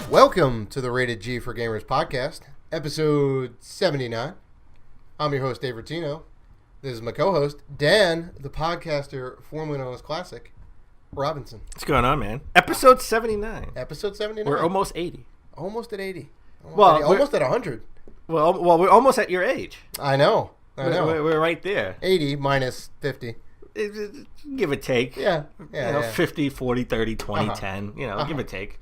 Welcome to the Rated G for Gamers podcast, episode 79. I'm your host, Dave Rotino. This is my co-host, Dan, the podcaster formerly known as Classic Robinson. What's going on, man? Episode 79. Episode 79. We're almost 80. Almost at 80. Almost at 100. Well, we're almost at your age. I know. We're right there. 80 minus 50. Give or take. Yeah. 50, 40, 30, 20, 10. Give or take.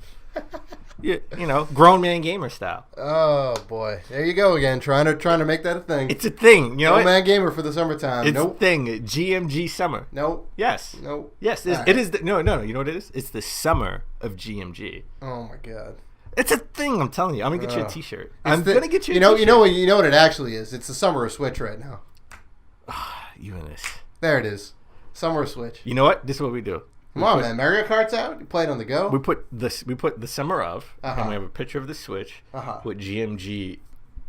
Grown man gamer style. Oh boy, there you go again. Trying to make that a thing. It's a thing, Grown man gamer for the summertime. It's a thing. GMG summer. Nope. Yes. Nope. Yes. It is. No. You know what it is? It's the summer of GMG. Oh my god. It's a thing. I'm telling you. I'm gonna get you a T-shirt. I'm gonna get you. You know what it actually is. It's the summer of Switch right now. You and this. There it is. Summer of Switch. You know what? This is what we do. Come on, man. Mario Kart's out. You play it on the go. We put the summer of, and we have a picture of the Switch with GMG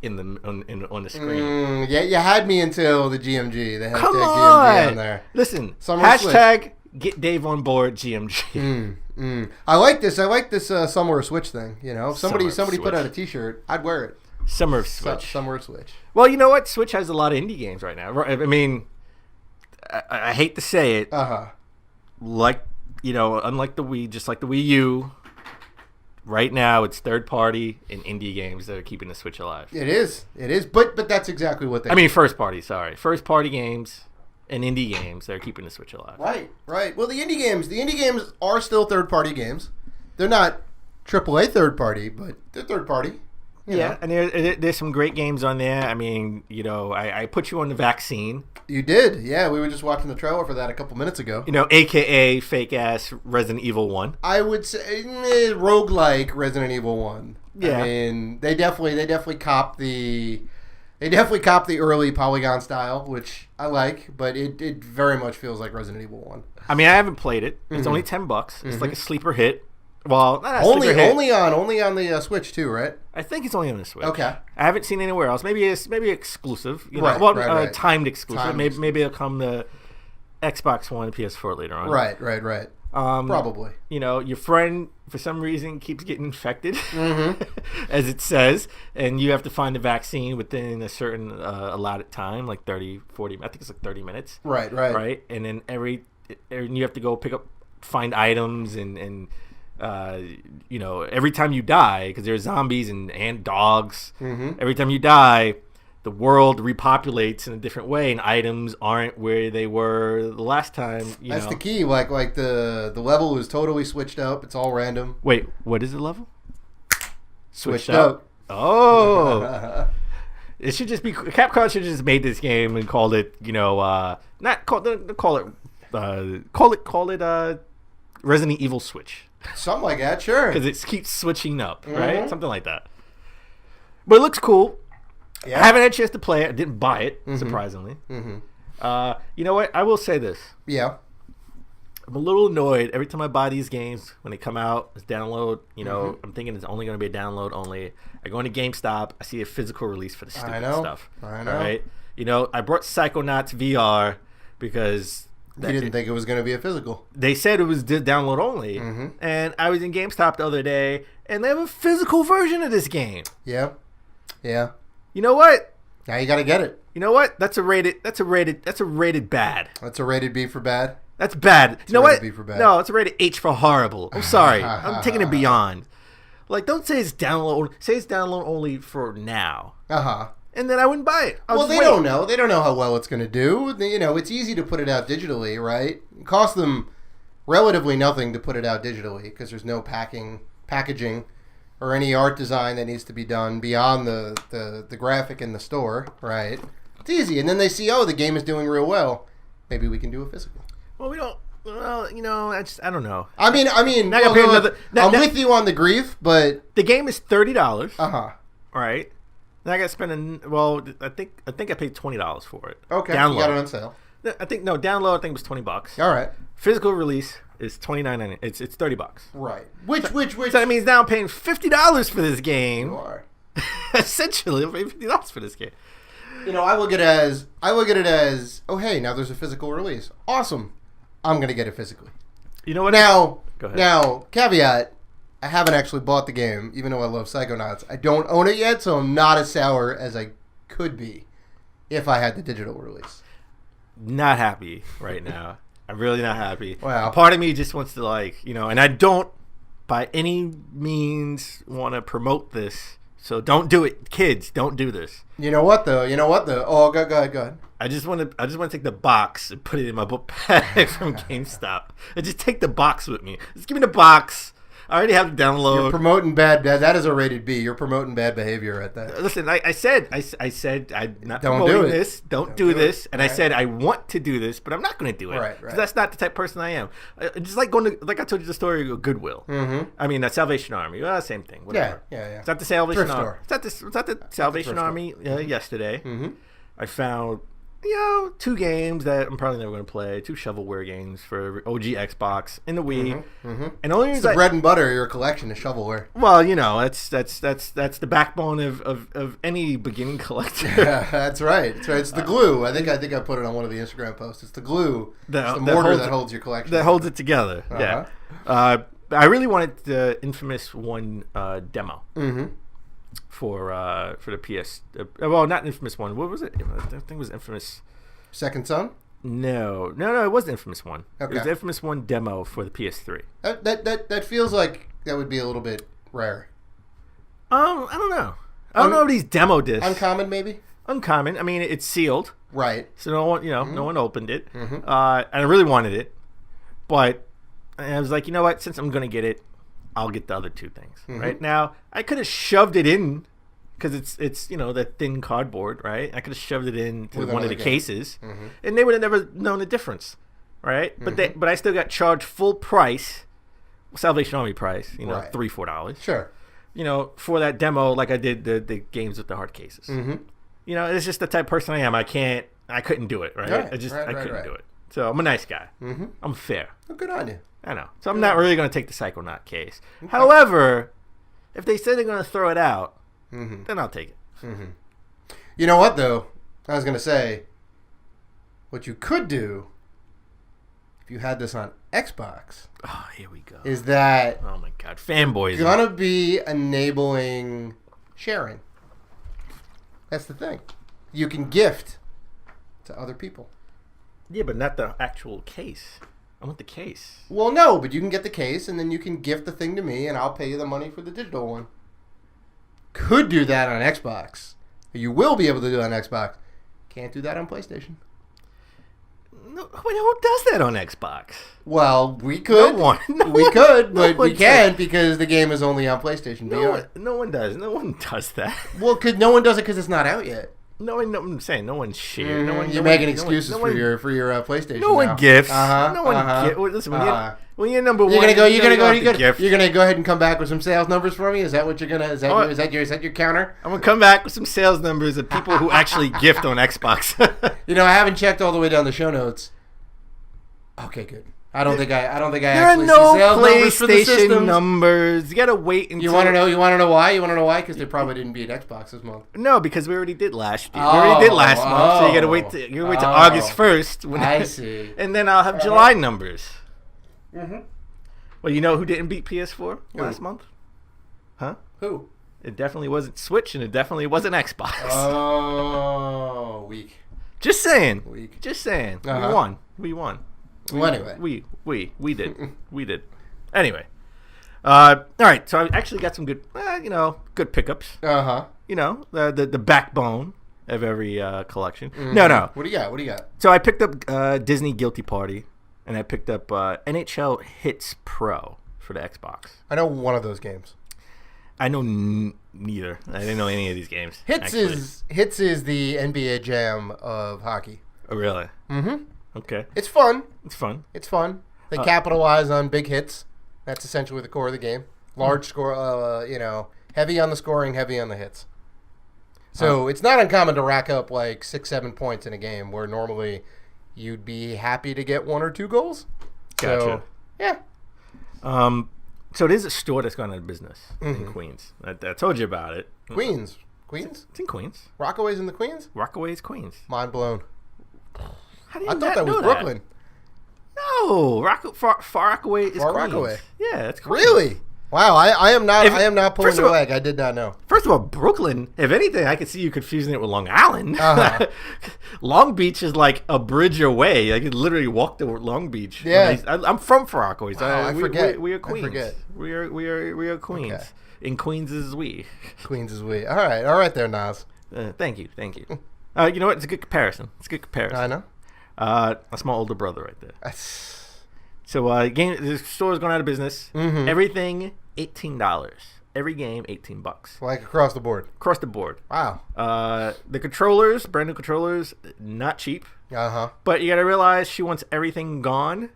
on the screen. Yeah, you had me until the GMG. They had Come GMG on there. Listen, Summer hashtag get Dave on board GMG. I like this. I like this Summer of Switch thing. You know, if somebody Switch. put out a T-shirt, I'd wear it. Summer of Switch. Summer of Switch. Well, you know what? Switch has a lot of indie games right now. I mean, I hate to say it. Unlike the Wii, just like the Wii U, right now it's third party and indie games that are keeping the Switch alive. It is, but that's exactly what they. I mean, first party games and indie games that are keeping the Switch alive. Right. Well, the indie games are still third party games. They're not AAA third party, but they're third party. You know. And there's some great games on there. I mean, I put you on the Vaccine. You did, yeah. We were just watching the trailer for that a couple minutes ago. AKA fake ass Resident Evil 1. I would say roguelike Resident Evil 1. Yeah. I mean, they definitely cop the early Polygon style, which I like, but it very much feels like Resident Evil 1. I mean, I haven't played it. It's only $10. It's like a sleeper hit. Well, not a sleeper hit. Only on the Switch too, right? I think it's only on the Switch. Okay. I haven't seen anywhere else. Maybe exclusive. Right. Timed exclusive. Maybe it'll come to Xbox One and PS4 later on. Right. Probably. Your friend for some reason keeps getting infected, as it says, and you have to find the vaccine within a certain allotted time, like 30, 40. I think it's like 30 minutes. Right. And then you have to go find items and every time you die, because there's zombies and dogs, every time you die, the world repopulates in a different way, and items aren't where they were the last time. That's the key. Like the level is totally switched up. It's all random. Wait, what is the level? Switched up. Oh. It should just be Capcom should have just made this game and called it, call it Resident Evil Switch. Something like that, sure. Because it keeps switching up, right? Something like that. But it looks cool. Yeah. I haven't had a chance to play it. I didn't buy it, surprisingly. You know what? I will say this. Yeah. I'm a little annoyed every time I buy these games when they come out. It's download. I'm thinking it's only going to be a download only. I go into GameStop. I see a physical release for the stupid stuff. I know. All right? I brought Psychonauts VR because you didn't think it was going to be a physical. They said it was download only. And I was in GameStop the other day, and they have a physical version of this game. Yeah. You know what? Now you got to get it. You know what? That's a rated bad. That's a rated B for bad? That's bad. You know what? B for bad. No, it's a rated H for horrible. I'm sorry. I'm taking it beyond. Like, don't say it's download. Say it's download only for now. And then I wouldn't buy it. They don't know. They don't know how well it's going to do. It's easy to put it out digitally, right? It costs them relatively nothing to put it out digitally because there's no packaging, or any art design that needs to be done beyond the graphic in the store, right? It's easy. And then they see, the game is doing real well. Maybe we can do a physical. Well, we don't. Well, I don't know. I mean, I'm with you on the grief, but the game is $30. All right. And I got to spend I think I paid $20 for it. Okay. Download. You got it on sale. Download I think was $20. All right. Physical release is $29.99. It's $30. Right. Which. So that means now I'm paying $50 for this game. You are. Essentially, I'm paying $50 for this game. I look at it as, oh hey, now there's a physical release. Awesome. I'm gonna get it physically. You know what? Now, Go ahead. Now, caveat. I haven't actually bought the game, even though I love Psychonauts. I don't own it yet, so I'm not as sour as I could be if I had the digital release. Not happy right now. I'm really not happy. Wow. Part of me just wants to and I don't by any means want to promote this. So don't do it, kids. Don't do this. You know what though? Oh, go ahead. I just want to take the box and put it in my book bag from GameStop. And just take the box with me. Just give me the box. I already have the download. You're promoting that is a rated B. You're promoting bad behavior at that. Listen, I said I'm not Don't promoting do it. this. Don't do this. And Right. I said I want to do this, but I'm not going to do it. Right. Because that's not the type of person I am. Just like like I told you the story of Goodwill. Mm-hmm. I mean, Salvation Army. Well, same thing. Whatever. Yeah. It's not the Salvation Thrift Army. store. It's not the Salvation thrift store. Army yesterday. Mm-hmm. I found, 2 games that I'm probably never going to play. 2 shovelware games for OG Xbox and the Wii. Mm-hmm. And the only It's reason the bread and butter of your collection of shovelware. well, that's the backbone of any beginning collector. Yeah, that's right. It's the glue. I think I put it on one of the Instagram posts. It's the glue. It's the mortar that holds your collection. That holds it together. Uh-huh. Yeah. I really wanted the Infamous 1 demo. Mm-hmm. For the PS. Well, not Infamous 1. What was it? I think it was Infamous. Second Son? No. It was Infamous 1. Okay. It was the Infamous 1 demo for the PS3. That feels like that would be a little bit rare. I don't know. I don't know if these demo discs. Uncommon, maybe? Uncommon. I mean, it's sealed, Right. so no one, no one opened it. Mm-hmm. And I really wanted it, but I was like, you know what? Since I'm gonna get it, I'll get the other 2 things. Mm-hmm. Right now, I could have shoved it in because it's that thin cardboard, right? I could have shoved it into With one of another the game. cases, Mm-hmm. and they would have never known the difference, right? But I still got charged full price, Salvation Army price, Right. $3-4, Sure. for that demo, like I did the games with the hard cases. Mm-hmm. It's just the type of person I am. I couldn't do it, right? Right, I couldn't right. do it. So I'm a nice guy. Mm-hmm. I'm fair. Well, good on you. I know. So I'm not really going to take the Psychonaut case. However, if they say they're going to throw it out, Mm-hmm. then I'll take it. Mm-hmm. You know what, though? I was going to say, what you could do, if you had this on Xbox, Oh, here we go. is that Oh my God, fanboys. gonna be enabling sharing. That's the thing. You can gift to other people. Yeah, but not the actual case. I want the case. Well, no, but you can get the case, and then you can gift the thing to me, and I'll pay you the money for the digital one. Could do that on Xbox. You will be able to do it on Xbox. Can't do that on PlayStation. No, wait, who does that on Xbox? Well, we could. No one. We could, No but we one can't because the game is only on PlayStation No VR. one, no one does. No one does that. Well, no one does it because it's not out yet. No, I'm saying no one shared. No one. You're no making one, excuses no for one, your PlayStation. No one now. gifts. Uh-huh, No one uh-huh, Listen, uh-huh. when you're number one, You're gonna go. You're gonna go. have to gift. You're gonna go ahead and come back with some sales numbers for me. Is that what you're gonna? Is that Oh, is that your counter? I'm gonna come back with some sales numbers of people who actually gift on Xbox. You know, I haven't checked all the way down the show notes. Okay, good. I don't think I There are actually no see sales numbers for the PlayStation systems. numbers. You gotta wait until. You want to know? You want to know why? You want to know why? Because they probably didn't beat Xbox this month. No, because we already did last year. We already did last month, so you gotta wait. You gotta wait till August 1st. I see. And then I'll have July numbers. Mm-hmm. Well, you know who didn't beat PS4 last month? Huh? Who? It definitely wasn't Switch, and it definitely wasn't Xbox. Oh, weak. Just saying. Weak. Just saying. Uh-huh. We won. We won. Well, anyway. We did. We did. Anyway. All right. So I actually got some good, good pickups. Uh-huh. The backbone of every collection. Mm-hmm. No. What do you got? What do you got? So I picked up Disney Guilty Party, and I picked up NHL Hits Pro for the Xbox. I know one of those games. I know neither. I didn't know any of these games. Hits is the NBA Jam of hockey. Oh, really? Mm-hmm. Okay. It's fun. It's fun. It's fun. They capitalize on big hits. That's essentially the core of the game. Large score, heavy on the scoring, heavy on the hits. So it's not uncommon to rack up like 6-7 points in a game where normally you'd be happy to get 1 or 2 goals. Gotcha. So, yeah. So there's a store that's gone out of business in Queens. I told you about it. Queens. It's in Queens. Rockaway's in the Queens? Rockaway's Queens. Mind blown. How do you I thought that was know Brooklyn. No, Far Rockaway is Far Queens. Rockaway. Yeah, that's Queens. Really? Wow, I am not. I am not pulling first of your all- leg. I did not know. First of all, Brooklyn, if anything, I could see you confusing it with Long Island. Uh-huh. Long Beach is like a bridge away. I could literally walk to Long Beach. Yeah. I'm from Far Rockaway. So Oh, I forget. We are I Queens. forget. We are Queens. Okay. In Queens is we. Queens is we. All right there, Nas. Thank you. You know what? It's a good comparison. I know. That's my older brother right there. That's- So the store's going out of business. Mhm. Everything $18. Every game $18 like across the board. across the board. Wow. The controllers, brand new controllers, not cheap. Uh huh. But you got to realize she wants everything gone,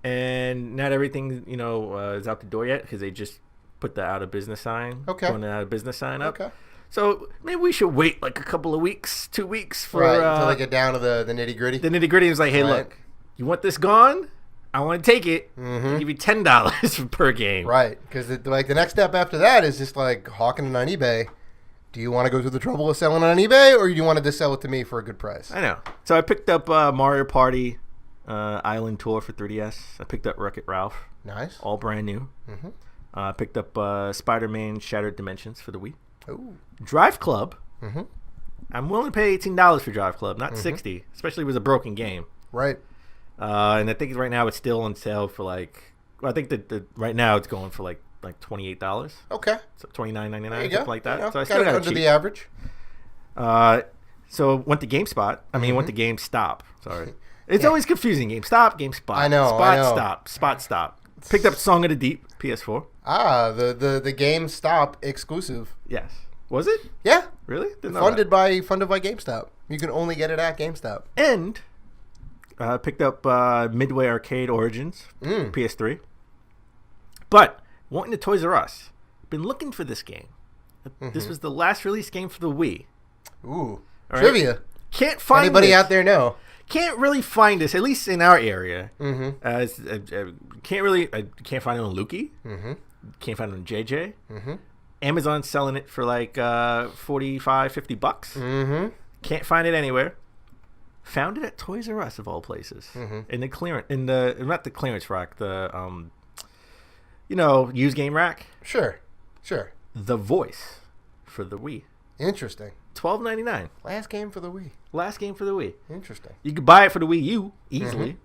and not everything is out the door yet because they just put the out of business sign. Okay. Putting the out of business sign up. Okay. So maybe we should wait like a couple of weeks, 2 weeks for Right. Until they get down to the nitty gritty. the nitty gritty. Is like, hey, Right. look, you want this gone? I want to take it. Mhm. Give you $10 per game. Right, because the next step after that is just like hawking it on eBay. Do you want to go through the trouble of selling it on eBay, or do you want to just sell it to me for a good price? I know. So I picked up Mario Party Island Tour for 3DS. I picked up Wreck-It Ralph, Nice. all brand new. Mhm. I picked up Spider-Man Shattered Dimensions for the Wii. Ooh. Drive Club. Mhm. I'm willing to pay $18 for Drive Club, not $60, especially with a broken game. Right. And I think right now it's still on sale for like. Well, I think that right now it's going for like $28, Okay. so $29.99, There you something go. like that. You know, So I got still it got it under cheap. the average. So went to GameSpot. I mean, went to GameStop. Sorry, it's Yeah. always confusing. GameStop, GameSpot. I know, Spot I know. Stop. Spot Stop. Picked up Song of the Deep PS4. Ah, the GameStop exclusive. Yes. Was it Yeah. really? Didn't know Funded by GameStop. You can only get it at GameStop. that. And picked up Midway Arcade Origins PS3. But wanting to Toys R Us. Been looking for this game. This was the last release game for the Wii. Ooh. All right. Trivia. Can't find Anybody this. out there know? Can't really find this, at least in our area. Mm-hmm. Can't find it on Lukey. Mm-hmm. Can't find it on JJ. Mm-hmm. Amazon's selling it for like $45, $50. Mm-hmm. Can't find it anywhere. Found it at Toys R Us of all places. In the clearance, not the clearance rack, the used game rack. Sure. The Voice for the Wii, Interesting. $12.99. Last game for the Wii. Last game for the Wii. Interesting. You could buy it for the Wii U easily.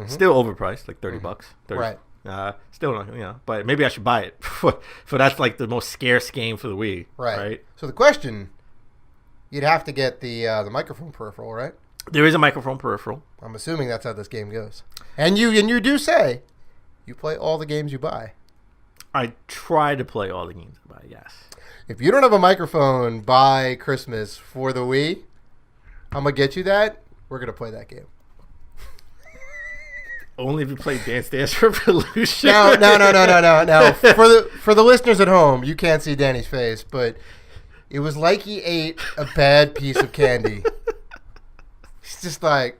Still overpriced, like $30. 30. Right. Still, but maybe I should buy it for that's like the most scarce game for the Wii. Right. So the question, you'd have to get the microphone peripheral, right? There is a microphone peripheral. I'm assuming that's how this game goes. And you do say you play all the games you buy. I try to play all the games I buy, yes. If you don't have a microphone by Christmas for the Wii, I'm gonna get you that. We're gonna play that game. Only if you play Dance Dance Revolution. No. For the listeners at home, you can't see Danny's face, but it was like he ate a bad piece of candy. He's just like,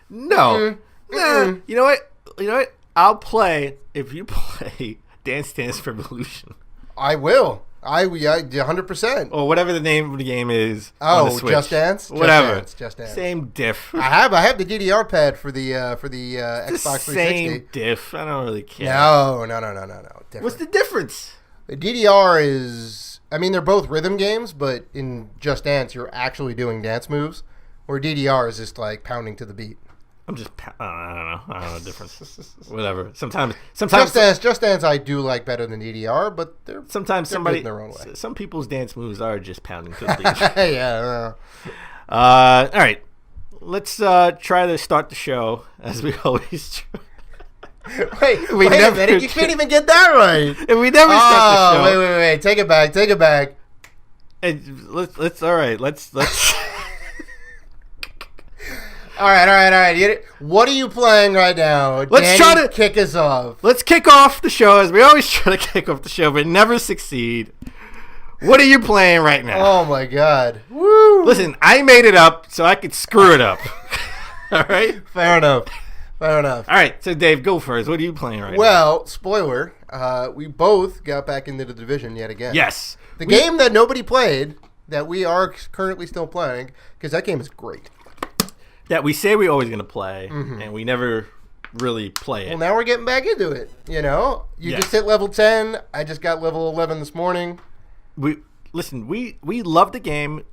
No. Nah. You know what? I'll play if you play Dance Dance Revolution. I will. I 100%. Or whatever the name of the game is. Oh, on the Switch. Just Dance? Whatever. Just Dance. Same diff. I have the DDR pad for the Xbox 360. Same diff. I don't really care. No. Different. What's the difference? The DDR is, I mean, they're both rhythm games, but in Just Dance, you're actually doing dance moves, where DDR is just like pounding to the beat. I'm just, I don't know the difference. Whatever. Sometimes Just Dance, I do like better than DDR, but they're sometimes they're somebody, good in their own way. some people's dance moves are just pounding to the beat. Yeah. All right, let's try to start the show as we always do. Wait We a never minute, you can't even get that right. And we never start the show. Wait, take it back. And let's all right. Let's. All right. What are you playing right now? Let's Danny, try to- kick us off. Let's kick off the show as we always try to kick off the show, but never succeed. What are you playing right now? Oh my God! Woo! Listen, I made it up so I could screw it up. All right. Fair enough. All right. So Dave, go first. What are you playing right now? Well, spoiler, we both got back into the division yet again. Yes. The game that nobody played, that we are currently still playing, because that game is great. That we say we're always going to play, and we never really play it. Well, now we're getting back into it. You know, you Yes. just hit level 10. I just got level 11 this morning. We love the game.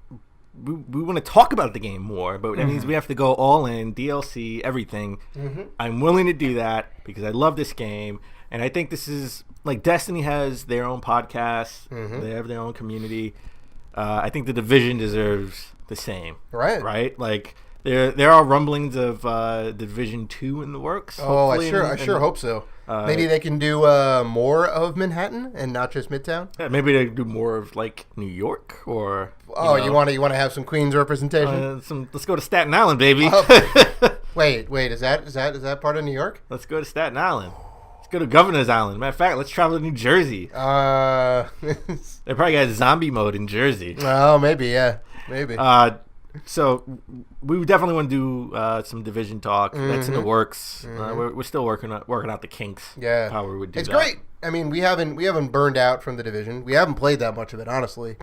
We want to talk about the game more, but that means we have to go all in, DLC, everything. I'm willing to do that because I love this game, and I think this is like Destiny has their own podcast. They have their own community. I think the Division deserves the same. Right? Like there are rumblings of Division 2 in the works. Oh, I sure hope so. Maybe they can do more of Manhattan and not just Midtown. Maybe they do more of like New York or. You want to have some Queens representation? Let's go to Staten Island, baby. Wait, is that part of New York? Let's go to Staten Island. Let's go to Governor's Island. Matter of fact, let's travel to New Jersey. They probably got zombie mode in Jersey. Oh, maybe, yeah, maybe. So we definitely want to do some Division talk. That's in the works. We're still working out the kinks. Yeah, how we would do it's that. great. I mean, we haven't burned out from the Division. We haven't played that much of it, honestly.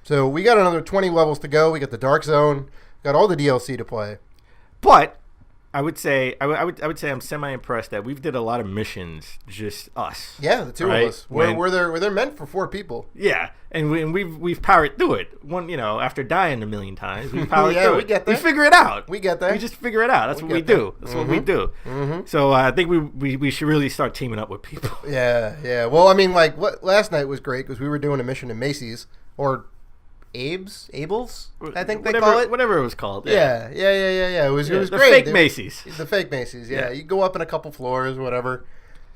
So we got another 20 levels to go. We got the Dark Zone. Got all the DLC to play. But I would say I'm semi impressed that we've did a lot of missions, just us. Yeah, the two of us. We're meant for 4 people. Yeah, and we've powered through it. After dying a million times, we powered through it. We get there. We figure it out. We get there. We just figure it out. That's what we do. That's what we do. So I think we should really start teaming up with people. Yeah. Well, I mean, last night was great because we were doing a mission in Macy's or Abel's, I think they call it. Whatever it was called. Yeah. It was great. Fake Macy's. The fake Macy's, yeah. You go up in a couple floors, whatever.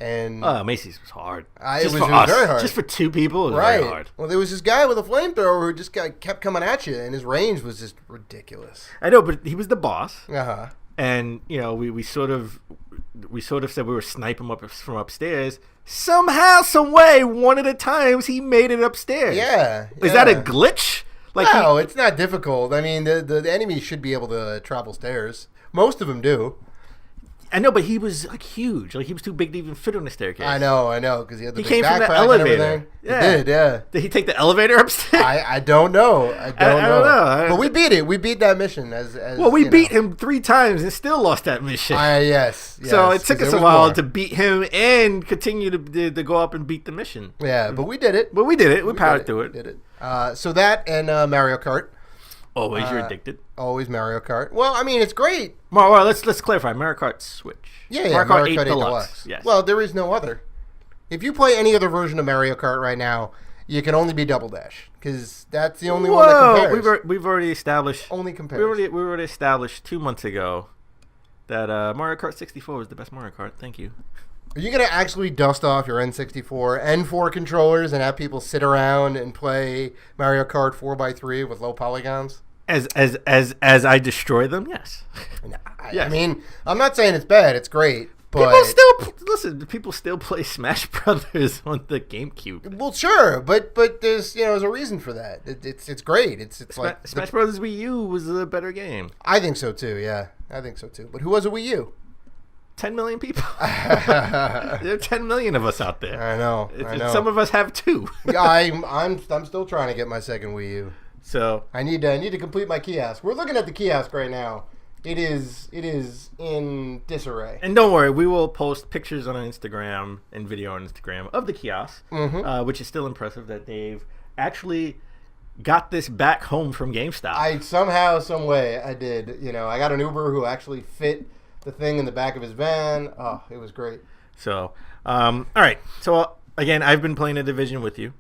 And Macy's was hard. It was very hard. Just for 2 people, it was very hard. Well, there was this guy with a flamethrower who just kept coming at you, and his range was just ridiculous. I know, but he was the boss. Uh-huh. And, we sort of said we were sniping him up from upstairs. Somehow, some way, one of the times he made it upstairs. Yeah. Is that a glitch? No, it's not difficult. I mean, the enemy should be able to travel stairs. Most of them do. I know, but he was huge. He was too big to even fit on the staircase. I know, because he had the big came from the backpack elevator. And everything. Yeah. He did, yeah. Did he take the elevator upstairs? I don't know. I don't know. But we beat it. We beat that mission. We beat him 3 times and still lost that mission. Yes. So it took us a while to beat him and continue to go up and beat the mission. Yeah, but we did it. We did it. We powered through it. Did it. So that and Mario Kart. Always you're addicted. Always Mario Kart. Well, I mean, it's great. Well, let's clarify. Mario Kart Switch. Yeah, Mario Kart 8 Deluxe. Yes. Well, there is no other. If you play any other version of Mario Kart right now, you can only be Double Dash because that's the only one that compares. We've already established. Only compares. We already established 2 months ago that Mario Kart 64 was the best Mario Kart. Thank you. Are you going to actually dust off your N64 N4 controllers and have people sit around and play Mario Kart 4x3 with low polygons? As I destroy them, yes. I mean, I'm not saying it's bad. It's great. But people still play Smash Brothers on the GameCube. Well, sure, but there's there's a reason for that. It's great. It's like Smash Brothers Wii U was a better game. I think so too. Yeah, I think so too. But who has a Wii U? 10 million people. There are 10 million of us out there. I know. Some of us have 2. I'm still trying to get my second Wii U. So I need to complete my kiosk. We're looking at the kiosk right now. It is in disarray. And don't worry, we will post pictures on Instagram and video on Instagram of the kiosk, which is still impressive that they've actually got this back home from GameStop. I somehow, some way, I did. I got an Uber who actually fit the thing in the back of his van. Oh, it was great. So, all right. So again, I've been playing a Division with you.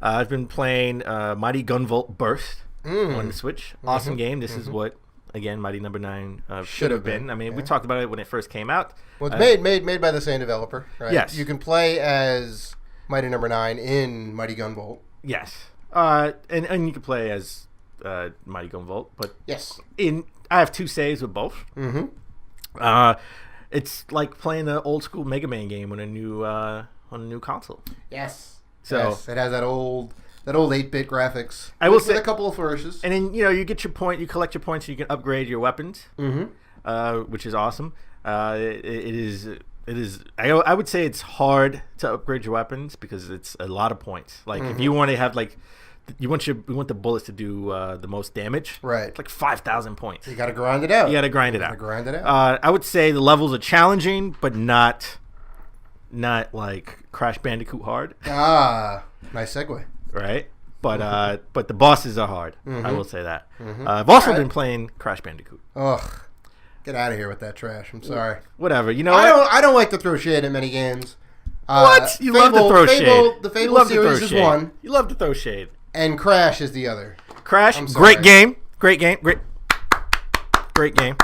I've been playing Mighty Gunvolt Burst on the Switch. Awesome game. This is what, again, Mighty Number 9 should have been. I mean, we talked about it when it first came out. Well, it's made by the same developer, right? Yes. You can play as Mighty Number 9 in Mighty Gunvolt. Yes. And you can play as Mighty Gunvolt, but yes, I have 2 saves with both. It's like playing an old school Mega Man game on a new console. Yes. So it has that old 8-bit graphics. I will say a couple of flourishes. And then you get your point, you collect your points, and you can upgrade your weapons, which is awesome. It is It is. I would say it's hard to upgrade your weapons because it's a lot of points. Like if you want to have like, you want the bullets to do the most damage. Right. It's like 5,000 points. You got to grind it out. You got to grind it out. Grind it out. I would say the levels are challenging, but not like Crash Bandicoot hard. Ah, nice segue. Right. But the bosses are hard. I will say that. I've also been playing Crash Bandicoot. Ugh. Get out of here with that trash. I'm sorry. Whatever. You know I don't like to throw shade at many games. What? You love to throw shade. The Fable series is one. You love to throw shade. And Crash is the other. Crash, great game. Great game. Great game.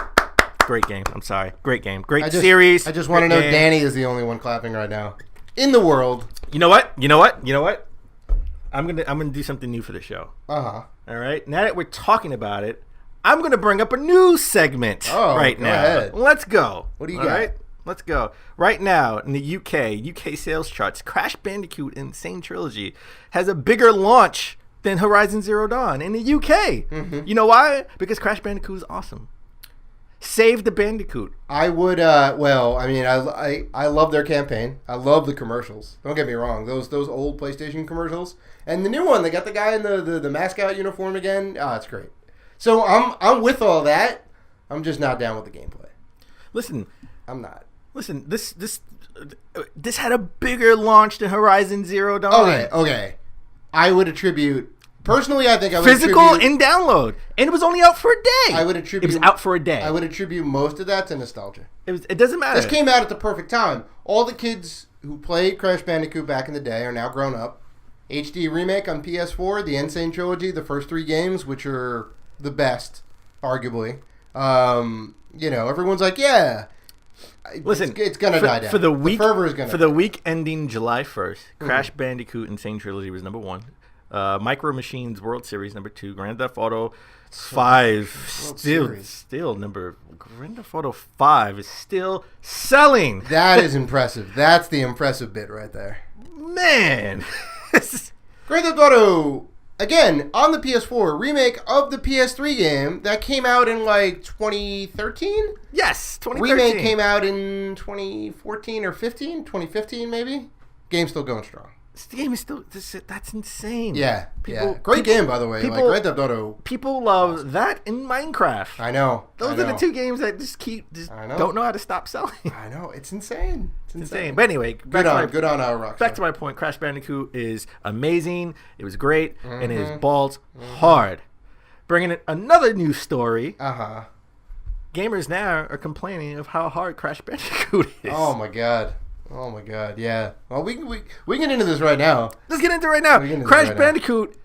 I'm sorry. Great game. Great series. I just want to know Danny is the only one clapping right now in the world. You know what? I'm gonna do something new for the show. All right. Now that we're talking about it, I'm gonna bring up a new segment right now. Ahead. Let's go. What do you All got? right? Let's go. Right now in the UK sales charts, Crash Bandicoot Insane Trilogy has a bigger launch than Horizon Zero Dawn in the UK. You know why? Because Crash Bandicoot is awesome. Save the Bandicoot. I would. Well, I mean, I love their campaign. I love the commercials. Don't get me wrong. Those old PlayStation commercials and the new one. They got the guy in the mascot uniform again. Oh, it's great. So I'm with all that. I'm just not down with the gameplay. Listen, I'm not. Listen, this had a bigger launch than Horizon Zero Dawn. Okay. I would attribute. Personally, I think I would physical and download, and it was only out for a day. I would attribute. It was out for a day. I would attribute most of that to nostalgia. It doesn't matter. This came out at the perfect time. All the kids who played Crash Bandicoot back in the day are now grown up. HD remake on PS4, the Insane Trilogy, the first 3 games, which are the best, arguably. Everyone's like, yeah. Listen, it's gonna die down. The fervor is gonna. For the week ending July 1st, Crash Bandicoot Insane Trilogy was number 1. Micro Machines World Series number 2. Grand Theft Auto 5 still number. Grand Theft Auto 5 is still selling. That is impressive. That's the impressive bit right there. Man. Grand Theft Auto, again, on the PS4, remake of the PS3 game that came out in like 2013? Yes, 2013. Remake came out in 2014 or 2015 maybe? Game's still going strong. This game is still, that's insane. Yeah, Great game, by the way. Like Grand Theft Auto. People love that in Minecraft. I know. Those are the 2 games that just don't know how to stop selling. I know. It's insane. It's insane. But anyway, good on Rockstar. Back to my point. Crash Bandicoot is amazing. It was great, and it is balls hard. Bringing in another news story. Gamers now are complaining of how hard Crash Bandicoot is. Oh my god, yeah. Well, we can get into this right now. Let's get into it right now. Crash Bandicoot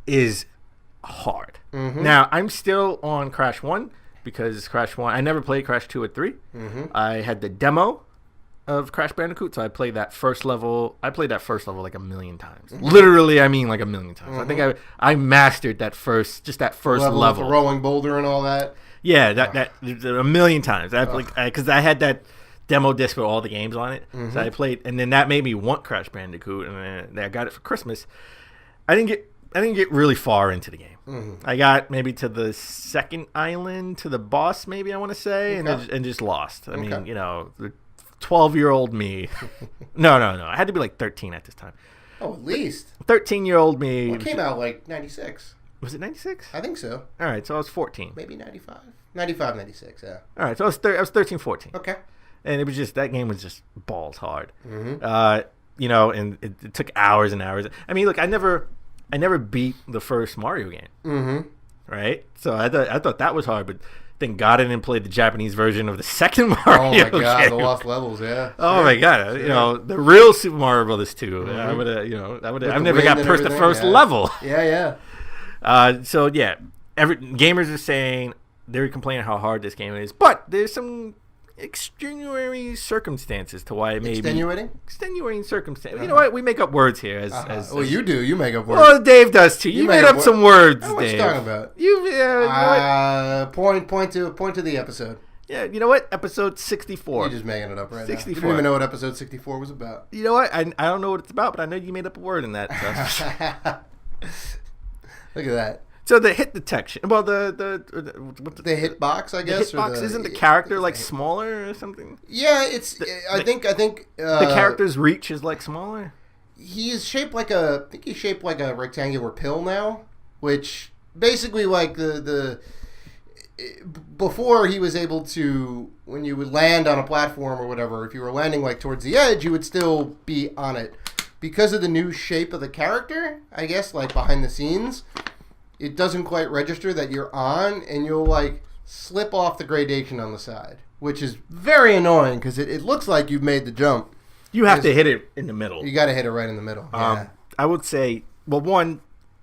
is hard. Now, I'm still on Crash 1 because Crash 1, I never played Crash 2 or 3. I had the demo of Crash Bandicoot, so I played that first level. I played that first level like a million times. Literally, I mean like a million times. I think I mastered that first level. With the rolling boulder and all that. Yeah, that a million times. Because I had that demo disc with all the games on it. So I played, and then that made me want Crash Bandicoot, and then I got it for Christmas. I didn't get really far into the game. I got maybe to the second island, to the boss, maybe I want to say, and just lost. I mean, the 12-year-old me. No. I had to be like 13 at this time. Oh, at least 13-year-old me. Well, it came out like 96. Was it 96? I think so. All right, so I was 14. Maybe 95. 95, 96, yeah. All right, so I was 13, 14. Okay. And it was just, that game was just balls hard. And it took hours and hours. I mean, look, I never beat the first Mario game. Right? So I thought that was hard, but then got in and played the Japanese version of the second Mario game. Oh my god, the Lost Levels, yeah. Oh my god, the real Super Mario Brothers 2. I would have, I've never got past the first level. Yeah. So yeah, gamers are saying, they're complaining how hard this game is, but there's some extenuating circumstances to why it may extenuating circumstances. You know what? We make up words here. You do. You make up words. Well, Dave does too. You made up some words, what Dave. you talking about? Point to the episode. Yeah, you know what? Episode 64. You're just making it up right 64. now. You don't even know what episode 64 was about. You know what? I don't know what it's about, but I know you made up a word in that. So. Look at that. So the hit detection, well, the hitbox, I guess. Hitbox, isn't the character like smaller or something? Yeah, it's. I think the character's reach is like smaller. He's shaped like a. I think he's shaped like a rectangular pill now, which basically like the before he was able to, when you would land on a platform or whatever, if you were landing like towards the edge, you would still be on it. Because of the new shape of the character, I guess, like behind the scenes, it doesn't quite register that you're on, and you'll like slip off the gradation on the side, which is very annoying because it looks like you've made the jump. You have to hit it in the middle. You got to hit it right in the middle. Yeah. I would say, well, one,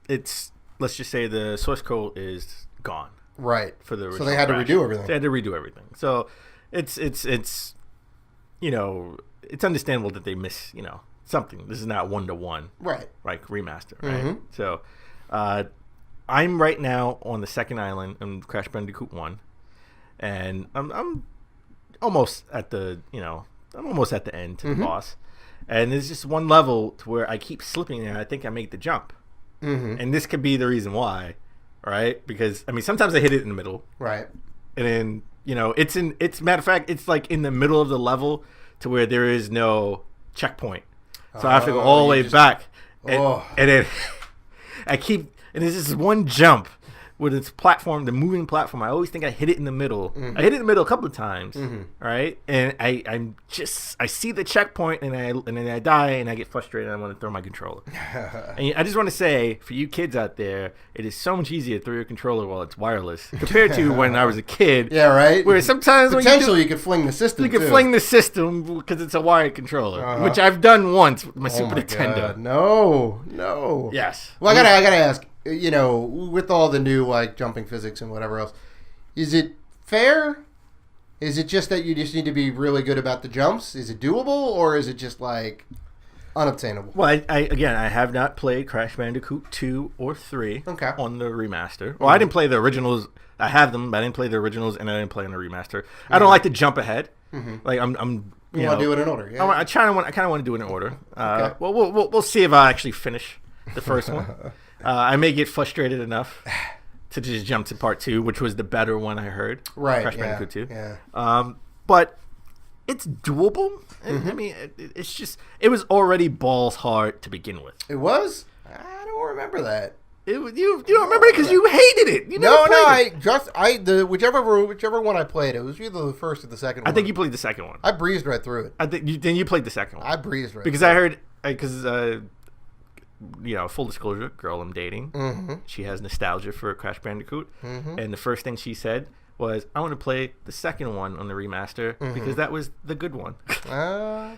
let's just say the source code is gone. Right. For the so they had to redo everything. They had to redo everything. So it's you know, it's understandable that they miss, you know, something. This is not 1-to-1. Right. Like remaster, right? So I'm right now on the second island in Crash Bandicoot 1, and I'm almost at the, you know, I'm almost at the end to the boss. And there's just one level to where I keep slipping there. I think I make the jump. And this could be the reason why, right? Because, I mean, sometimes I hit it in the middle. Right. And then, you know, it's matter of fact, it's like in the middle of the level to where there is no checkpoint. So I have to go all the way back. And then I keep, and there's this one jump with its platform, the moving platform. I always think I hit it in the middle. I hit it in the middle a couple of times, right? And I see the checkpoint, and then I die, and I get frustrated, and I want to throw my controller. And I just want to say, for you kids out there, it is so much easier to throw your controller while it's wireless compared to when I was a kid. Yeah, right. Where sometimes potentially you could fling the system. You could fling the system because it's a wired controller, which I've done once with my Super Nintendo. God. No. Yes. Well, I gotta ask. You know, with all the new like jumping physics and whatever else, is it fair? Is it just that you just need to be really good about the jumps? Is it doable, or is it just like unobtainable? Well, I have not played Crash Bandicoot 2 or 3 on the remaster. Well, I didn't play the originals. I have them, but I didn't play the originals, and I didn't play on the remaster. I don't like to jump ahead. Like I'm you want to do it in order? Yeah. I kind of want to do it in order. Well, we'll see if I actually finish the first one. I may get frustrated enough to just jump to part 2, which was the better one I heard. Right. Crash Bandicoot 2. Yeah. But it's doable. I mean, it's just, it was already balls hard to begin with. It was? I don't remember that. You don't remember it because you hated it. You never played it. Whichever one I played, it was either the first or the second one. I think you played the second one. I breezed right through it. I think then you played the second one. I breezed right because through I heard you know, full disclosure, girl I'm dating, she has nostalgia for Crash Bandicoot, and the first thing she said was, I want to play the second one on the remaster because that was the good one.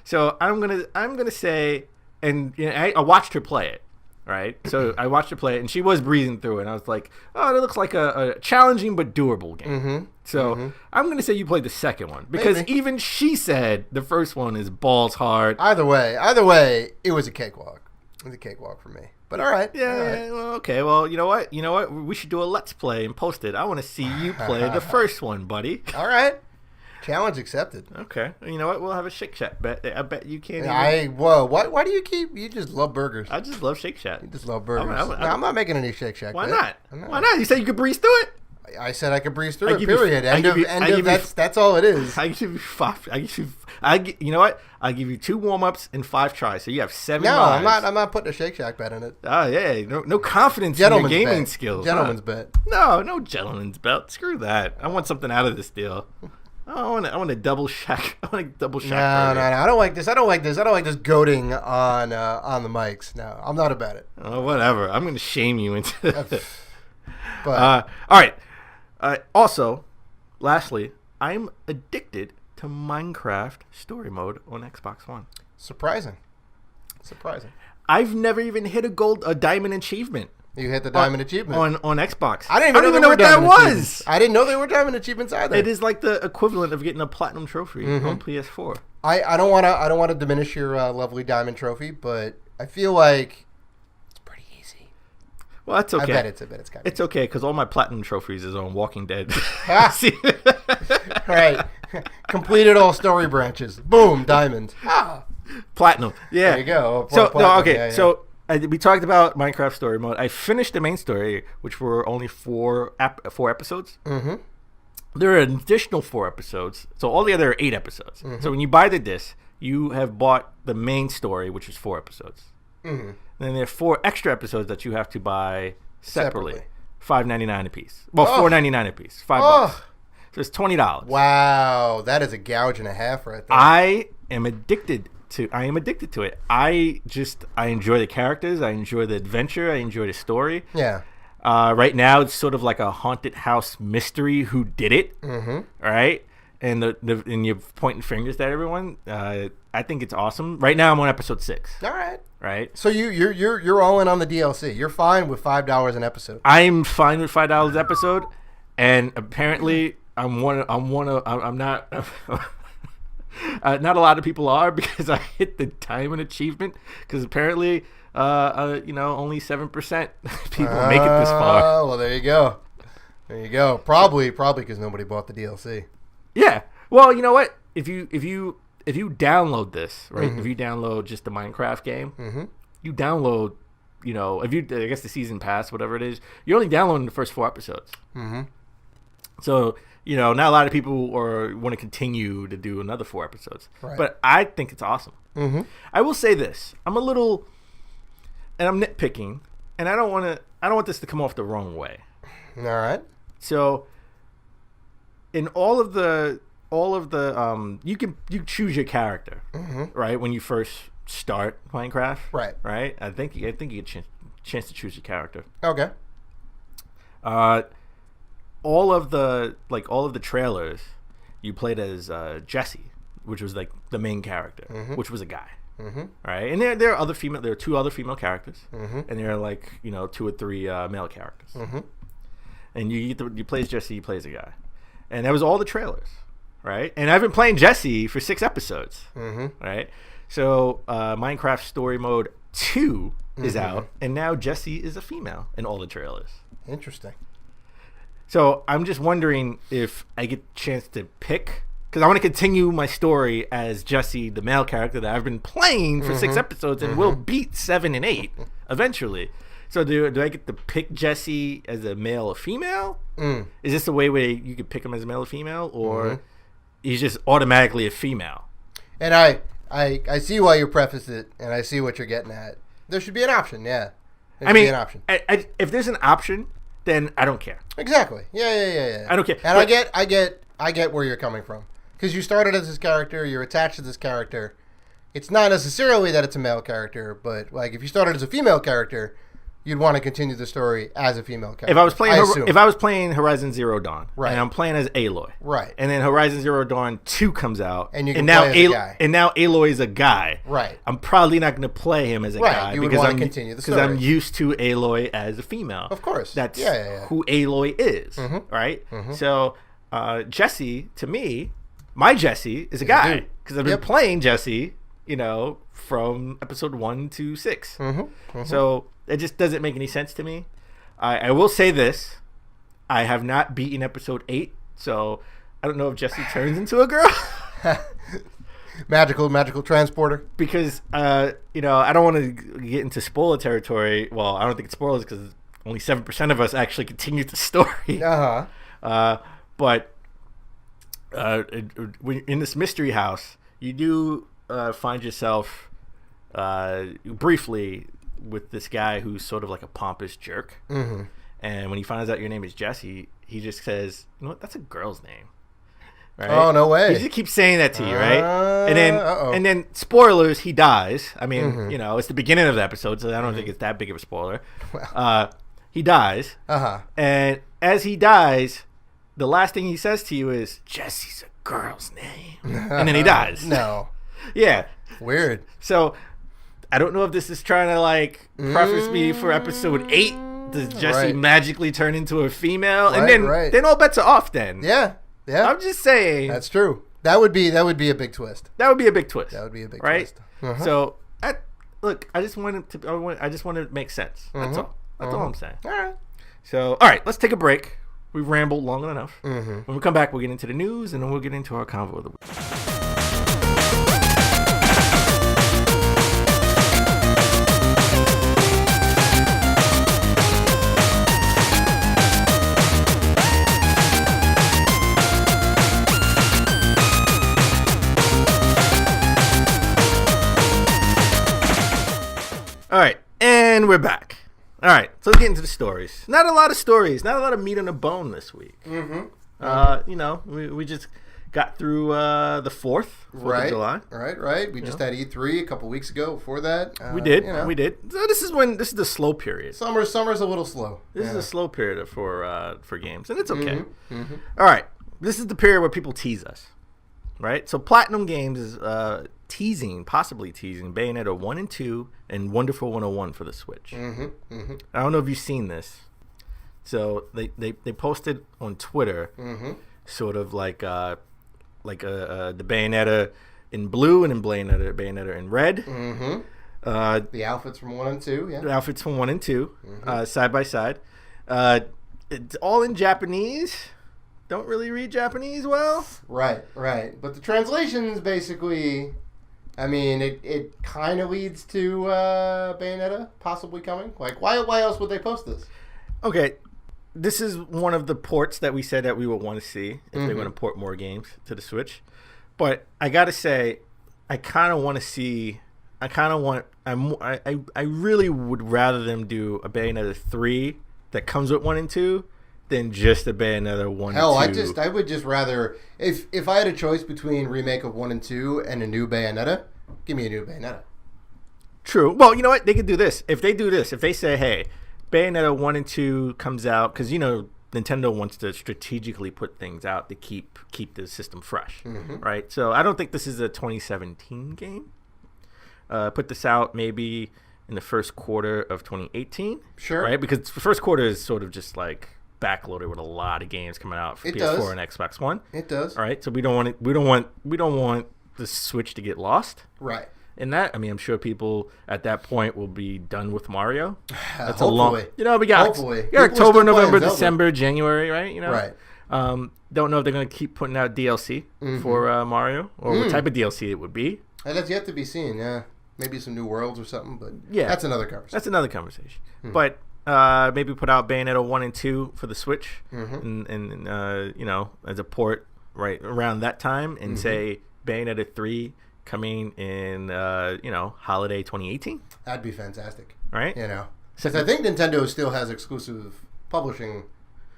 So I'm gonna say, and you know, I watched her play it, right? So I watched her play it, and she was breezing through it, and I was like, oh, that looks like a challenging but doable game. So I'm gonna say you played the second one because even she said the first one is balls hard. Either way, it was a cakewalk. It was a cakewalk for me. But all right. Yeah. All right. Well, okay. Well, you know what? We should do a Let's Play and post it. I want to see you play the first one, buddy. All right. Challenge accepted. Okay. You know what? We'll have a Shake Shack bet. I bet you can't. Why do you just love burgers? I just love Shake Shack. You just love burgers. I'm not making any Shake Shack. Why not? Why not? You said you could breeze through it. I said I could breeze through it. Period. That's all it is. I give you 5. You know what? I give you 2 warm-ups and 5 tries, so you have 7 lives. I'm not putting a Shake Shack bet in it. Oh yeah, no confidence in your gaming skills. Gentleman's bet. No gentleman's bet. Screw that. I want something out of this deal. I want a double shack. I want a double shack. No. I don't like this. I don't like this goading on the mics. No, I'm not about it. Oh, whatever. I'm going to shame you into it. But all right. Also, lastly, I'm addicted to Minecraft Story Mode on Xbox One. Surprising. I've never even hit a diamond achievement. You hit the diamond achievement on Xbox. I didn't even know what that was. I didn't know they were diamond achievements either. It is like the equivalent of getting a platinum trophy on PS4. I don't want to diminish your lovely diamond trophy, but I feel like it's pretty easy. Well, that's okay. I bet it's kind of it's okay because all my platinum trophies is on Walking Dead. Right. Completed all story branches. Boom, diamond. Platinum. Yeah. There you go. So we talked about Minecraft story mode. I finished the main story, which were only four episodes. Mm-hmm. There are an additional 4 episodes, so all the other 8 episodes. Mm-hmm. So when you buy the disc, you have bought the main story, which is 4 episodes. Mm-hmm. And then there are 4 extra episodes that you have to buy separately. Separately. $5.99 a piece. Well, $4.99 a piece. $5. So it's $20. Wow, that is a gouge and a half right there. I am addicted to it. I enjoy the characters. I enjoy the adventure. I enjoy the story. Yeah. Right now, it's sort of like a haunted house mystery. Who did it? Mm-hmm. Right? And and you're pointing fingers at everyone. I think it's awesome. Right now, I'm on episode 6. All right. Right. So you're all in on the DLC. You're fine with $5 an episode. I'm fine with $5 an episode, and apparently, I'm not. Not a lot of people are, because I hit the diamond achievement. Because apparently, only 7% people make it this far. Oh, well, there you go. There you go. Probably because nobody bought the DLC. Yeah. Well, you know what? If you download this, right? Mm-hmm. If you download just the Minecraft game, Mm-hmm. you download, I guess the season pass, whatever it is, you're only downloading the first 4 episodes. Mm-hmm. So, not a lot of people want to continue to do another 4 episodes. Right. But I think it's awesome. Mm-hmm. I will say this. I'm nitpicking, and I don't want this to come off the wrong way. All right. So, in all of the you choose your character, Mm-hmm. right? When you first start Minecraft, Right. Right. I think you get a chance to choose your character. Okay. All of the trailers, you played as Jesse, which was like the main character, Mm-hmm. which was a guy. Mm-hmm. Right, and there are 2 other female characters, Mm-hmm. and there are 2 or 3 male characters. Mm-hmm. And you play as Jesse, you play as a guy, and that was all the trailers, right? And I've been playing Jesse for 6 episodes, Mm-hmm. right? So Minecraft Story Mode 2 is Mm-hmm. out, and now Jesse is a female in all the trailers. Interesting. So I'm just wondering if I get a chance to pick, because I want to continue my story as Jesse, the male character that I've been playing for 6 episodes and will beat 7 and 8 eventually. So do I get to pick Jesse as a male or female? Mm. Is this the way where you could pick him as a male or female, or he's just automatically a female? And I see why you preface it, and I see what you're getting at. There should be an option, yeah. There should be an option. If there's an option, then I don't care. Exactly. Yeah. I don't care. And I get where you're coming from. Because you started as this character, you're attached to this character. It's not necessarily that it's a male character, but like if you started as a female character, you'd want to continue the story as a female character. If I was playing Horizon Zero Dawn, Right. and I'm playing as Aloy, Right. and then Horizon Zero Dawn 2 comes out, And you can play as a guy. and now Aloy is a guy, Right. I'm probably not going to play him as a Right, guy you would because wanna I'm continue the because I'm story. used to Aloy as a female. Of course. That's Yeah. who Aloy is, right? So Jesse, to me, my Jesse is a guy dude. because I've been playing Jesse, from episode 1 to 6. So it just doesn't make any sense to me. I will say this: I have not beaten episode 8, so I don't know if Jesse turns into a girl. Magical transporter. Because I don't want to get into spoiler territory. Well, I don't think it's spoilers because only 7% of us actually continue the story. But in this mystery house, you do find yourself briefly with this guy who's sort of like a pompous jerk. Mm-hmm. And when he finds out your name is Jesse, he just says, "You know what? That's a girl's name." Right? Oh, no way. He just keeps saying that to you, right? Uh-oh. And then spoilers, he dies. I mean, it's the beginning of the episode, so I don't think it's that big of a spoiler. He dies. And as he dies, the last thing he says to you is, "Jesse's a girl's name." And then he dies. No. Yeah. Weird. So I don't know if this is trying to preface me for episode 8. Does Jesse magically turn into a female? And then all bets are off then. Yeah. I'm just saying. That's true. That would be a big twist. That would be a big twist. That would be a big right? twist. So I just want it to make sense. That's all. That's all I'm saying. All right. So all right, let's take a break. We've rambled long enough. When we come back, we'll get into the news, and then we'll get into our convo of the week. we're back. All right, so let's get into the stories. Not a lot of stories. Not a lot of meat on the bone this week. We just got through the 4th of July. Right. We just had E3 a couple weeks ago. Before that, we did. So this is the slow period. Summer's a little slow. This is a slow period for games, and it's okay. All right, this is the period where people tease us, right? So Platinum Games is possibly teasing Bayonetta 1 and 2 and Wonderful 101 for the Switch. I don't know if you've seen this. So they posted on Twitter, sort of like the Bayonetta in blue and in Bayonetta in red. The outfits from 1 and 2, yeah. The outfits from 1 and 2, side by side. It's all in Japanese. Don't really read Japanese well. Right. But the translations basically, I mean, it kind of leads to Bayonetta possibly coming. Like, why else would they post this? Okay, this is one of the ports that we said that we would want to see if they want to port more games to the Switch. But I gotta say, I kind of want to see. I really would rather them do a Bayonetta 3 that comes with 1 and 2 than just a Bayonetta 1 and 2. I would just rather, if I had a choice between remake of 1 and 2 and a new Bayonetta, give me a new Bayonetta. True. Well, you know what? They could do this. If they say, hey, Bayonetta 1 and 2 comes out, because, Nintendo wants to strategically put things out to keep the system fresh, right? So I don't think this is a 2017 game. Put this out maybe in the first quarter of 2018. Sure. Right? Because the first quarter is sort of just like backloaded with a lot of games coming out for PS4 and Xbox One. It does. All right. So we don't want the Switch to get lost. Right. In that, I mean, I'm sure people at that point will be done with Mario. That's hopefully. We got October, November, December, January, right? Right. Don't know if they're going to keep putting out DLC for Mario or what type of DLC it would be. That's yet to be seen. Yeah, maybe some new worlds or something. But yeah, that's another conversation. But maybe put out Bayonetta 1 and 2 for the Switch, and as a port right around that time, and say Bayonetta 3. Coming in, holiday 2018. That'd be fantastic, right? Because I think Nintendo still has exclusive publishing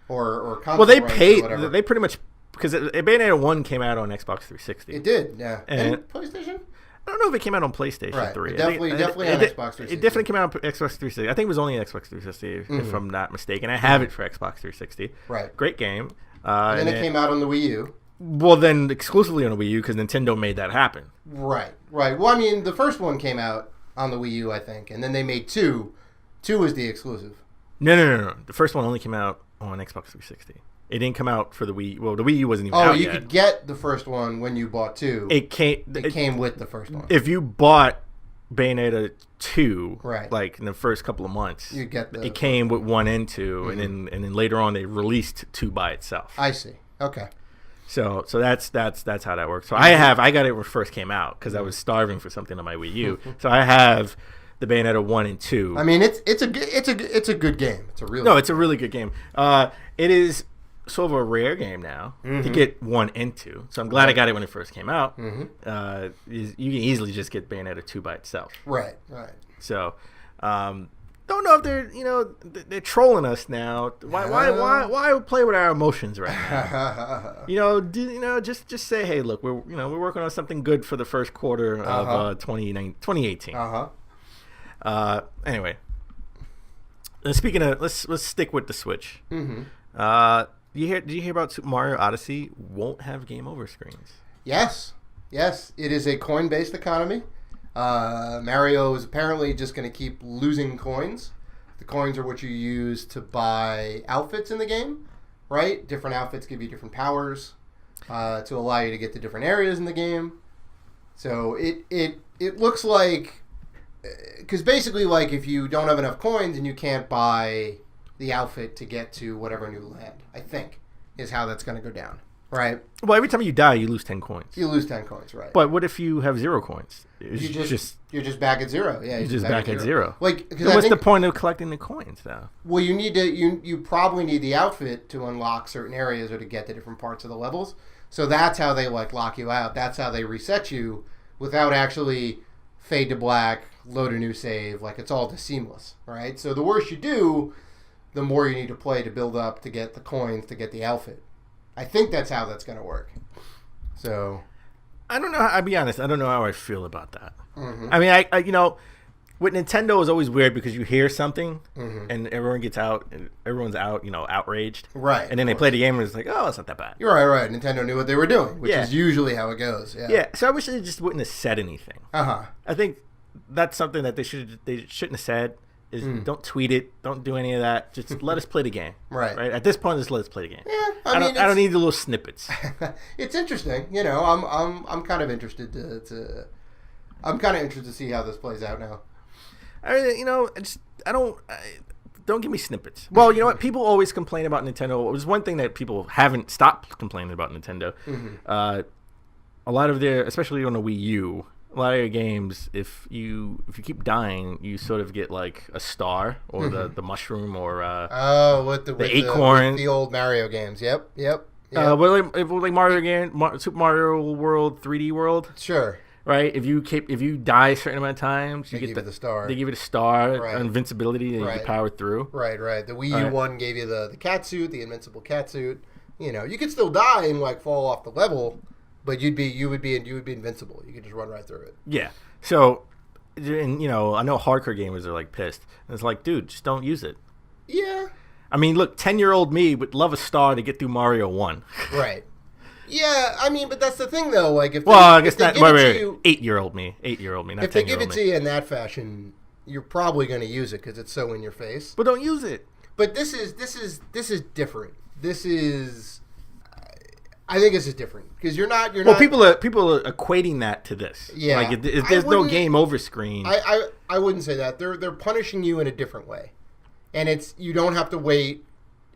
or console. Well, they rights paid. Or whatever. They pretty much because Bayonetta 1 came out on Xbox 360. It did, yeah. And PlayStation. I don't know if it came out on PlayStation 3. Definitely on Xbox 360. It definitely came out on Xbox 360. I think it was only Xbox 360, if I'm not mistaken. I have it for Xbox 360. Right. Great game. And then it came out on the Wii U. Well, then exclusively on the Wii U because Nintendo made that happen. Right. Well, I mean, the first one came out on the Wii U, I think, and then they made 2. 2 was the exclusive. No. The first one only came out on Xbox 360. It didn't come out for the Wii. Well, the Wii U wasn't even out yet. Oh, you could get the first one when you bought 2. It came with the first one. If you bought Bayonetta 2, right, like in the first couple of months, you get it came with 1 and 2, and then later on they released 2 by itself. I see. Okay. So that's how that works. So I got it when it first came out because I was starving for something on my Wii U. So I have the Bayonetta 1 and 2. I mean, it's a good game. It's a really good game. It is sort of a rare game now to get 1 and 2. So I'm glad I got it when it first came out. You can easily just get Bayonetta 2 by itself. Right. So. Don't know if they're trolling us now. Why play with our emotions right now? Just say, hey, look, we're working on something good for the first quarter of 2018. Anyway, speaking of, let's stick with the Switch. Did you hear about Super Mario Odyssey won't have game over screens? Yes, it is a coin-based economy. Mario is apparently just going to keep losing coins. The coins are what you use to buy outfits in the game, right? Different outfits give you different powers to allow you to get to different areas in the game. So it looks like, because basically, like, if you don't have enough coins and you can't buy the outfit to get to whatever new land, I think, is how that's going to go down. Right. Well, every time you die, you lose 10 coins. You lose 10 coins, right? But what if you have 0 coins? You're just back at 0. Yeah, you're just back at 0. Like, so what's the point of collecting the coins, though? Well, you probably need the outfit to unlock certain areas or to get to different parts of the levels. So that's how they lock you out. That's how they reset you without actually fade to black, load a new save. Like, it's all just seamless, right? So the worse you do, the more you need to play to build up to get the coins to get the outfit. I think that's how that's going to work. So I don't know. I'll be honest. I don't know how I feel about that. Mm-hmm. I mean, I you know, with Nintendo is always weird because you hear something and everyone gets out, and everyone's out, you know, outraged. Right. And then they play the game and it's like, oh, it's not that bad. You're right. Nintendo knew what they were doing, which is usually how it goes. Yeah. Yeah. So I wish they just wouldn't have said anything. I think that's something that they shouldn't have said. Is don't tweet it, don't do any of that. Just let us play the game. Right. At this point, just let us play the game. Yeah. I don't need the little snippets. It's interesting. You know, I'm kind of interested I'm kind of interested to see how this plays out now. Don't give me snippets. Well, you know what? People always complain about Nintendo. It was one thing that people haven't stopped complaining about Nintendo. A lot of their, especially on the Wii U, a lot of your games, if you keep dying, you sort of get like a star or the mushroom or with the acorn, with the old Mario games. Yep. Like Mario game, Super Mario World, 3D World. Sure. Right. If you die a certain amount of times, you get the star. They give it a star, invincibility that you can power through. Right. The Wii U one gave you the cat suit, the invincible cat suit. You know, you could still die and like fall off the level. But you would be invincible. You could just run right through it. Yeah. So, and you know, I know hardcore gamers are like pissed. And it's like, dude, just don't use it. Yeah. I mean, look, 10-year-old me would love a star to get through Mario 1. Right. Yeah, I mean, but that's the thing though. Like, I guess not. Wait, 8-year-old me, not 10-year-old me. If they give it to you in that fashion, you're probably going to use it because it's so in your face. But don't use it. But this is different. I think this is different because you're not. People are equating that to this. Yeah, like there's no game over screen. I wouldn't say that. They're punishing you in a different way, and you don't have to wait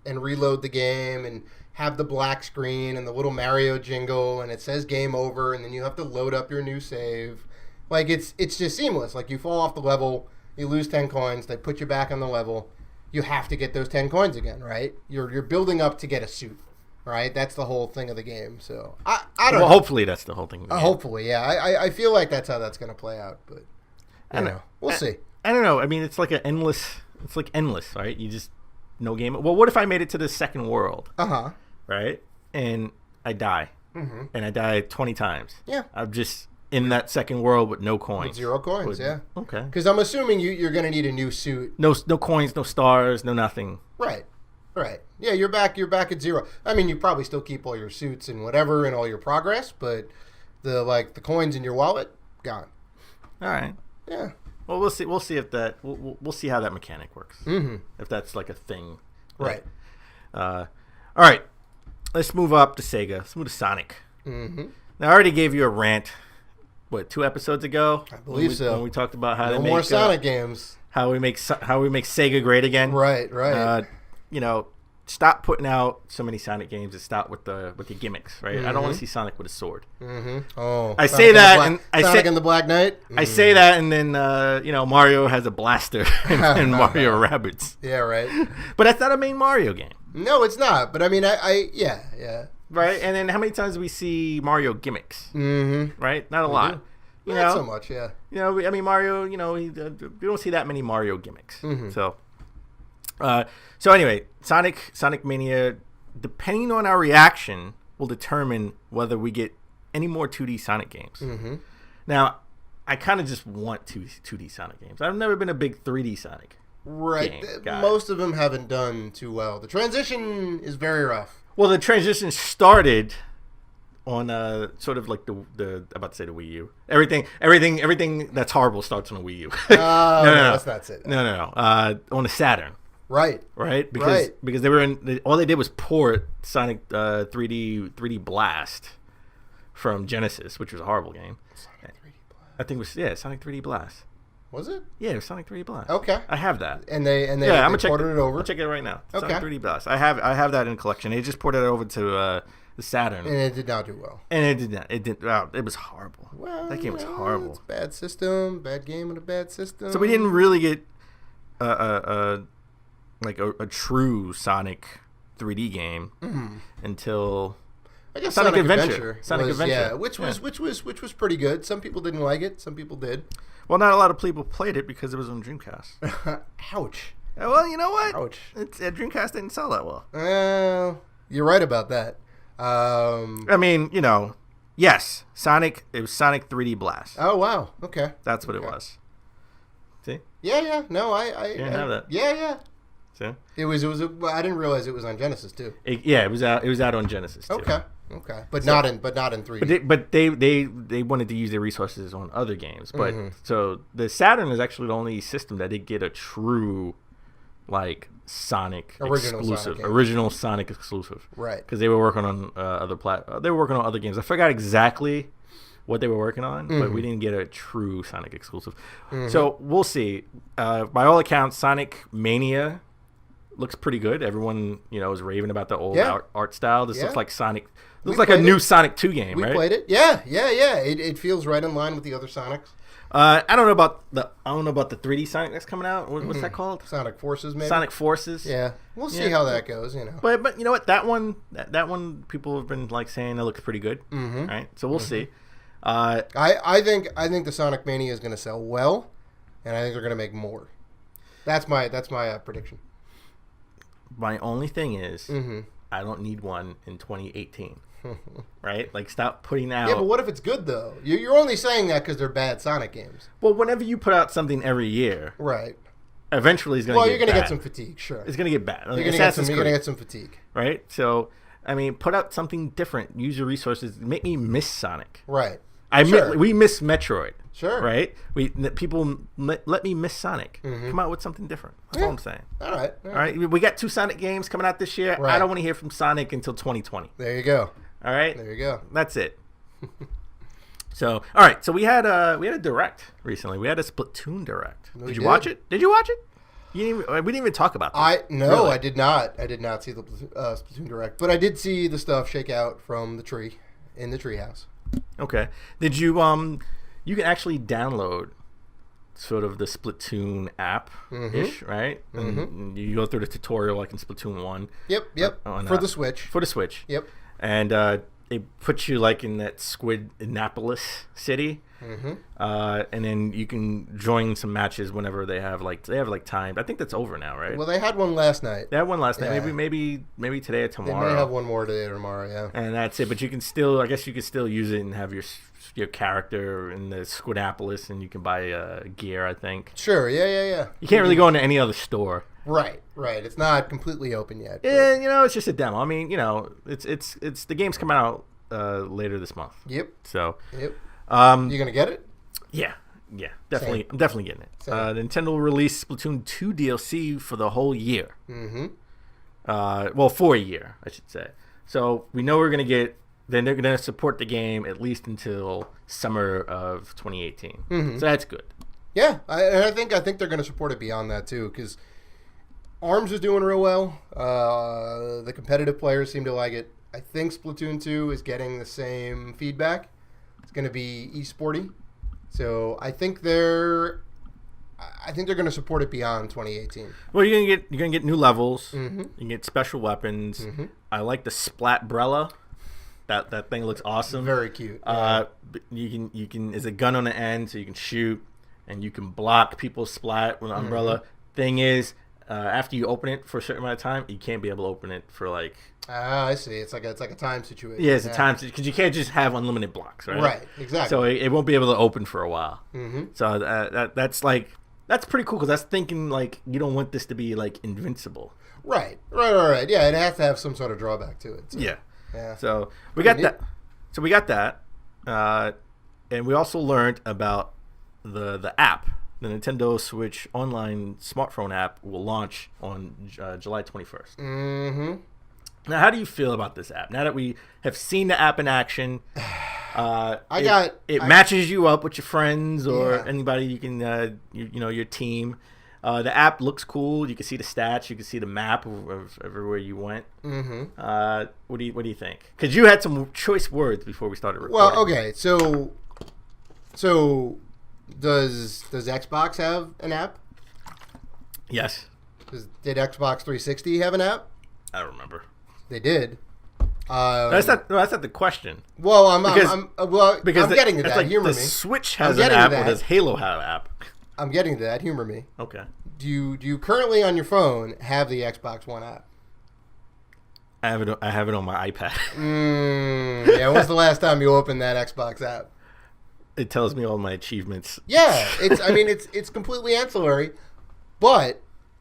and reload the game and have the black screen and the little Mario jingle and it says game over and then you have to load up your new save. Like it's just seamless. Like you fall off the level, you lose 10 coins, they put you back on the level. You have to get those 10 coins again, right? You're building up to get a suit. Right, that's the whole thing of the game. So I don't know. Hopefully that's the whole thing. Hopefully, yeah. I feel like that's how that's going to play out, but you know, we'll see. I don't know. I mean, it's like endless, right? You just no game. Well, what if I made it to the second world? Right, and I die, and I die 20 times. Yeah, I'm just in that second world with no coins. With 0 coins, yeah. Okay. Because I'm assuming you're going to need a new suit. No coins, no stars, no nothing. Right. Yeah, you're back at 0. I mean, you probably still keep all your suits and whatever and all your progress, but the coins in your wallet gone. All right. Yeah. Well, we'll see. We'll see if that. We'll see how that mechanic works. If that's like a thing. Right. All right. Let's move up to Sega. Let's move to Sonic. Now, I already gave you a rant. What, 2 episodes ago? I believe so. When we talked about how to make more Sonic games. How we make Sega great again. Right. You know, stop putting out so many Sonic games and stop with the gimmicks, right? I don't want to see Sonic with a sword. Oh, I say that, and Sonic and the Black Knight. I say that, and then Mario has a blaster and Mario Rabbids. Yeah, right. But that's not a main Mario game. No, it's not. But I mean, yeah. Right, and then how many times do we see Mario gimmicks? Right, not a lot. Not so much, yeah. You know, I mean, Mario. You know, we don't see that many Mario gimmicks. So anyway, Sonic Mania, depending on our reaction, will determine whether we get any more 2D Sonic games. Now, I kind of just want 2D Sonic games. I've never been a big 3D Sonic game guy. Most of them haven't done too well. The transition is very rough. Well, the transition started on sort of like the I'm about to say the Wii U. Everything that's horrible starts on a Wii U. No, let's not say that. No. On the Saturn. Right. Because they were all they did was port Sonic 3D Blast from Genesis, which was a horrible game. Sonic 3D Blast. I think it was Sonic 3D Blast. Was it? Yeah, it was Sonic 3D Blast. Okay. I have that. And they I'm gonna ported it over. I'll check it right now. Okay. Sonic 3D Blast. I have that in collection. They just ported it over to the Saturn. And it did not do well. And it did not. It did. Wow, it was horrible. Well, that game was horrible. It's a bad system. Bad game with a bad system. So we didn't really get like a true Sonic 3D game until I guess Sonic Adventure. Sonic Adventure. Yeah, which was pretty good. Some people didn't like it. Some people did. Well, not a lot of people played it because it was on Dreamcast. Ouch. Well, you know what? Ouch. Dreamcast didn't sell that well. You're right about that. I mean, yes, Sonic. It was Sonic 3D Blast. Oh wow. Okay. That's what it was. See? Yeah. No, I didn't have that. Yeah. See? It was. I didn't realize it was on Genesis too. It was out. It was out on Genesis too. Okay. But not in 3D. But they wanted to use their resources on other games. But so the Saturn is actually the only system that did get a true, like, Sonic original Sonic exclusive. Right. Because they were working on they were working on other games. I forgot exactly what they were working on, but we didn't get a true Sonic exclusive. So we'll see. By all accounts, Sonic Mania looks pretty good. Everyone, is raving about the old art style. This looks like Sonic. Looks like a new Sonic 2 game, right? We played it. Yeah. It feels right in line with the other Sonics. I don't know about the 3D Sonic that's coming out. What's that called? Sonic Forces, maybe. Sonic Forces. Yeah, we'll see how that goes. But you know what? That one people have been like saying it looks pretty good. Right. So we'll see. I think the Sonic Mania is going to sell well, and I think they're going to make more. That's my prediction. My only thing is, I don't need one in 2018. Right? Like, stop putting out... Yeah, but what if it's good, though? You're only saying that because they're bad Sonic games. Well, whenever you put out something every year... Right. Eventually it's going to get bad. Well, you're going to get some fatigue, sure. It's going to get bad. You're going to get some fatigue. Right? So, I mean, put out something different. Use your resources. Make me miss Sonic. Right. We miss Metroid. Sure. Right? People let me miss Sonic. Come out with something different. That's all I'm saying. All right. We got 2 Sonic games coming out this year. Right. I don't want to hear from Sonic until 2020. There you go. All right. There you go. That's it. So, all right. So we had a direct recently. We had a Splatoon direct. Did you watch it? We didn't even talk about that. I did not. I did not see the Splatoon direct, but I did see the stuff shake out from the tree in the treehouse. Okay. Did you you can actually download sort of the Splatoon app ish, right? And you go through the tutorial like in Splatoon 1. Yep. For the Switch. For the Switch. Yep. And it puts you like in that Squidnapolis city. And then you can join some matches whenever they have time. I think that's over now, right? Well, they had one last night. They had one last night. Maybe today or tomorrow. They may have one more today or tomorrow, yeah. And that's it. But you can still, I guess you can still use it and have your character in the Squidnapolis, and you can buy gear, I think. Sure, yeah. You can't really go into any other store. Right. It's not completely open yet. Yeah, it's just a demo. I mean, it's the game's coming out later this month. Yep. So. Yep. You gonna get it? Yeah, definitely. I'm definitely getting it. Nintendo will release Splatoon 2 DLC for the whole year. For a year, I should say. So we know we're gonna get. Then they're gonna support the game at least until summer of 2018. So that's good. Yeah, I think they're gonna support it beyond that too, because ARMS is doing real well. The competitive players seem to like it. I think Splatoon 2 is getting the same feedback. It's going to be esporty, so I think they're going to support it beyond 2018. Well, you're gonna get new levels. You can get special weapons. I like the Splatbrella. That thing looks awesome. Very cute. You can there's a gun on the end, so you can shoot and you can block people's splat with an umbrella. Thing is, after you open it for a certain amount of time, you can't be able to open it for like. I see. It's like a time situation. Yeah, it's a time because you can't just have unlimited blocks, right? Right. Exactly. So it won't be able to open for a while. So that's pretty cool because that's thinking like you don't want this to be like invincible. Right. Yeah, it has to have some sort of drawback to it. So. Yeah. So we got that. And we also learned about the app. The Nintendo Switch online smartphone app will launch on July 21st. Now, how do you feel about this app? Now that we have seen the app in action, it matches you up with your friends or anybody you can, your team. The app looks cool. You can see the stats. You can see the map of everywhere you went. What do you think? Because you had some choice words before we started recording. Well, okay, so does Xbox have an app? Yes. Did Xbox 360 have an app? I don't remember. They did. That's not the question. Well, Because I'm getting to it's that. like Humor the me. Switch has I'm an getting to app, that. or does Halo have an app? I'm getting to that. Humor me. Okay. Do you currently on your phone have the Xbox One app? I have it on my iPad. Yeah. When's the last time you opened that Xbox app? It tells me all my achievements. Yeah. It's completely ancillary, but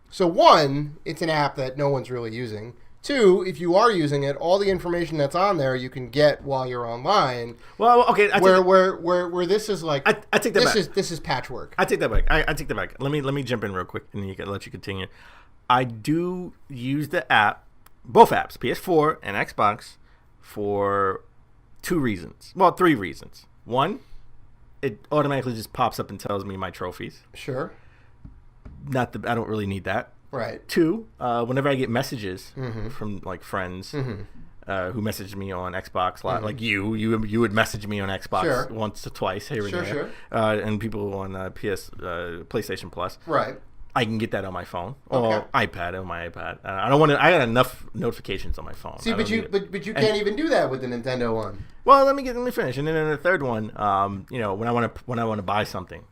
so one, it's an app that no one's really using. Two, if you are using it, all the information that's on there you can get while you're online. Well, okay. Where this is like I take that back. This is patchwork. I take that back. I take that back. Let me jump in real quick and let you continue. I do use the app, both apps, PS4 and Xbox, for 2 reasons. Well, 3 reasons. One, it automatically just pops up and tells me my trophies. Sure. I don't really need that. Right. 2, whenever I get messages from like friends who message me on Xbox, like you would message me on Xbox once or twice here and there, and people on PlayStation Plus. Right. I can get that on my phone or iPad on my iPad. I don't want to. I got enough notifications on my phone. See, but you can't even do that with the Nintendo one. Well, let me finish, and then in the third one, when I want to buy something,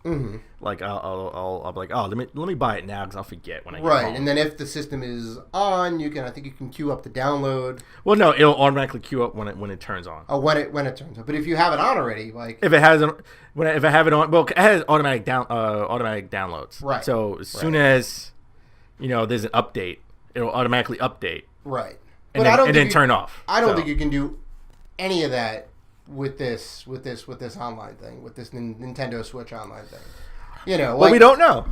like I'll be like, oh, let me buy it now because I'll forget when I get home. And then if the system is on, I think you can queue up the download. Well, no, it'll automatically queue up when it turns on. Oh, when it turns on. But if you have it on already, like if I have it on, well, it has automatic downloads. Right. So as soon as there's an update, it'll automatically update. Right. And then turn off. I don't think you can do any of that with this online thing, with this Nintendo Switch online thing. Well, we don't know.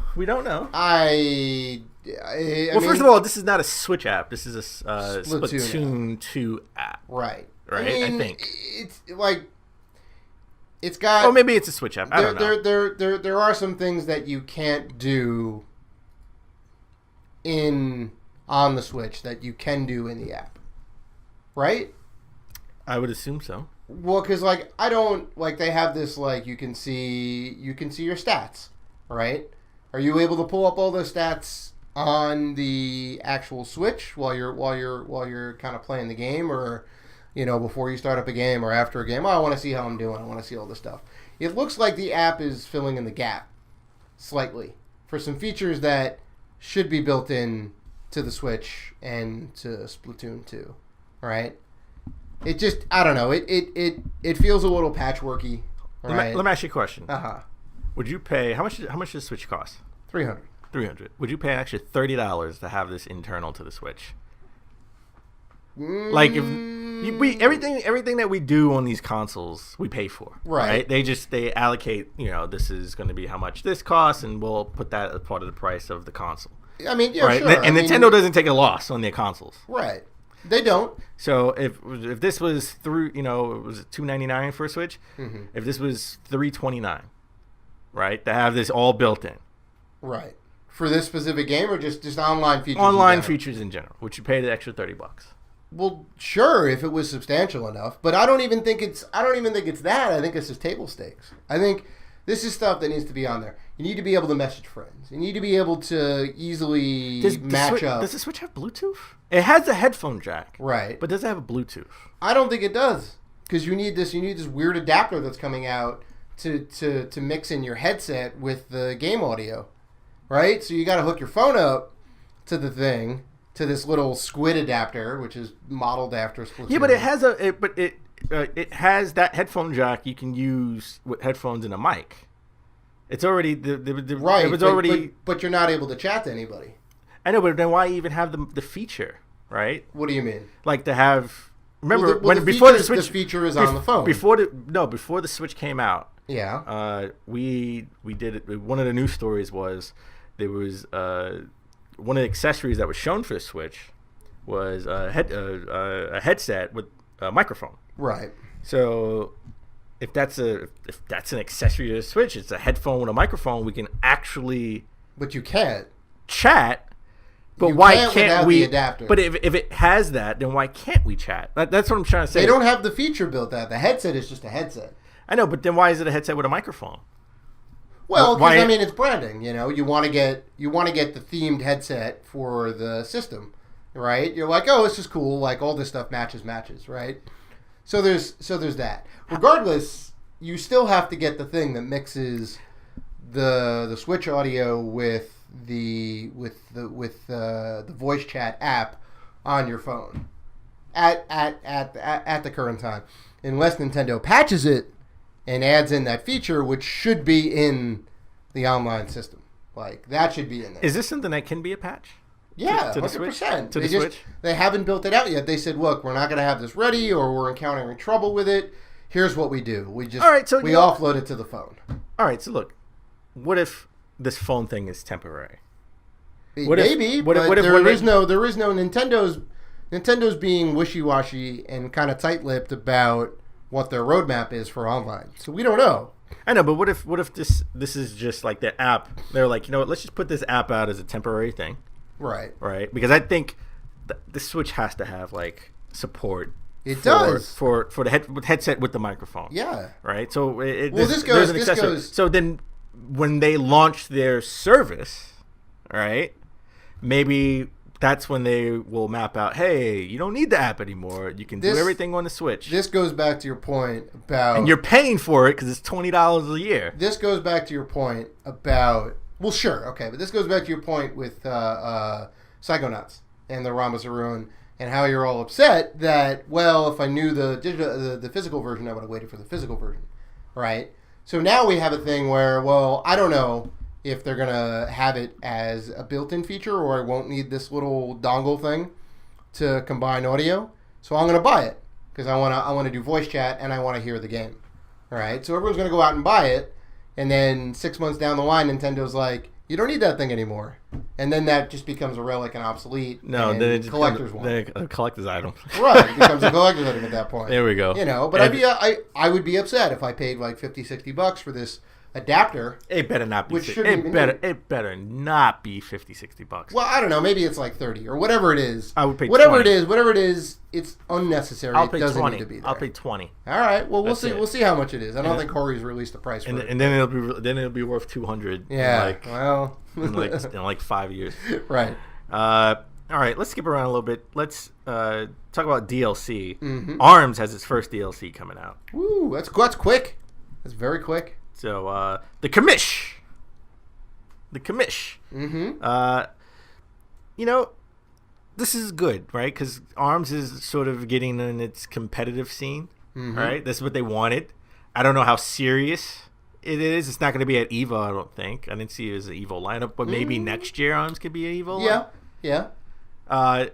First of all, this is not a Switch app. This is a Splatoon 2 app. Right. Right. I think it's like it's got. Well, maybe it's a Switch app. I don't know. There are some things that you can't do on the Switch that you can do in the app. Right? I would assume so. Well, because they have this you can see your stats, right? Are you able to pull up all those stats on the actual Switch while you're kind of playing the game, or before you start up a game or after a game? Oh, I want to see how I'm doing. I want to see all this stuff. It looks like the app is filling in the gap slightly for some features that should be built in to the Switch and to Splatoon 2, right? It just, I don't know. It feels a little patchworky. Right? Let me ask you a question. Would you pay how much does Switch cost? $300. Would you pay an extra $30 to have this internal to the Switch? Like if everything that we do on these consoles, we pay for. Right? They allocate. This is going to be how much this costs, and we'll put that as part of the price of the console. I mean, yeah, right? Sure. And Nintendo doesn't take a loss on their consoles. Right. They don't. So if this was through, was it $299 for a Switch? Mm-hmm. If this was $329, right, to have this all built in, right, for this specific game or just online features? Online features in general. Would you pay the extra $30? Well, sure, if it was substantial enough, but I don't even think it's that. I think it's just table stakes. I think this is stuff that needs to be on there. You need to be able to message friends. You need to be able to easily match up. Does the Switch have Bluetooth? It has a headphone jack. Right. But does it have a Bluetooth? I don't think it does. Because you need this weird adapter that's coming out to mix in your headset with the game audio. Right? So you got to hook your phone up to the thing, to this little squid adapter, which is modeled after Splatoon. Yeah, but it has that headphone jack you can use with headphones and a mic. It's already right. It was already, but you're not able to chat to anybody. I know, but then why even have the feature, right? What do you mean? Like to have. Remember before the Switch, the feature is on the phone. Before the Switch came out. Yeah. We did it. One of the news stories was there was one of the accessories that was shown for the Switch was a headset with a microphone. Right. So if that's an accessory to the Switch, it's a headphone with a microphone. We can actually. But you can't chat. But why can't we? The adapter. But if it has that, then why can't we chat? That's what I'm trying to say. They don't have the feature built out. The headset is just a headset. I know, but then why is it a headset with a microphone? Well, because it's branding. You want to get the themed headset for the system, right? You're like, oh, this is cool. Like all this stuff matches, right? So there's that. Regardless, you still have to get the thing that mixes the Switch audio with the voice chat app on your phone at the current time, unless Nintendo patches it and adds in that feature, which should be in the online system. Like that should be in there. Is this something that can be a patch? Yeah, to the 100%. To the Switch? They haven't built it out yet. They said, look, we're not going to have this ready, or we're encountering trouble with it. Here's what we do. We offload it to the phone. All right, so look, what if this phone thing is temporary? There is no Nintendo's being wishy-washy and kind of tight-lipped about what their roadmap is for online. So we don't know. I know, but what if this is just like the app? They're like, you know what? Let's just put this app out as a temporary thing. Right. Because I think the Switch has to have like support. It does for the headset with the microphone. Yeah. Right. So this goes. So then, when they launch their service, right? Maybe that's when they will map out. Hey, you don't need the app anymore. You can do everything on the Switch. This goes back to your point about, and you're paying for it because it's $20 a year. This goes back to your point about. Well, sure, okay, but this goes back to your point with Psychonauts and the Rhombus of Ruin, and how you're all upset that, well, if I knew the physical version, I would have waited for the physical version, right? So now we have a thing where, well, I don't know if they're gonna have it as a built-in feature, or I won't need this little dongle thing to combine audio, so I'm gonna buy it because I wanna do voice chat and I wanna hear the game, all right? So everyone's gonna go out and buy it. And then 6 months down the line, Nintendo's like, you don't need that thing anymore. And then that just becomes a relic and obsolete. No, and then it just collector's becomes a collector's item. Right, it becomes a collector's item at that point. There we go. But I would be upset if I paid like $50-$60 for this adapter. It better not be. It better not be $50-$60. Well, I don't know. Maybe it's like 30 or whatever it is. I would pay whatever 20. It is. It's unnecessary. I'll pay it doesn't 20. need to be there. I'll pay 20. All right. Well, we'll see. It. We'll see how much it is. I don't think Corey's released a price for it. And then it'll be worth $200. Yeah. In like 5 years. Right. All right. Let's skip around a little bit. Let's talk about DLC. Mm-hmm. ARMS has its first DLC coming out. Woo! That's quick. That's very quick. So the commish. Mm-hmm. This is good, right? Because ARMS is sort of getting in its competitive scene, mm-hmm. right? This is what they wanted. I don't know how serious it is. It's not going to be at EVO, I don't think. I didn't see it as an EVO lineup, but maybe next year ARMS could be an EVO lineup. Yeah. I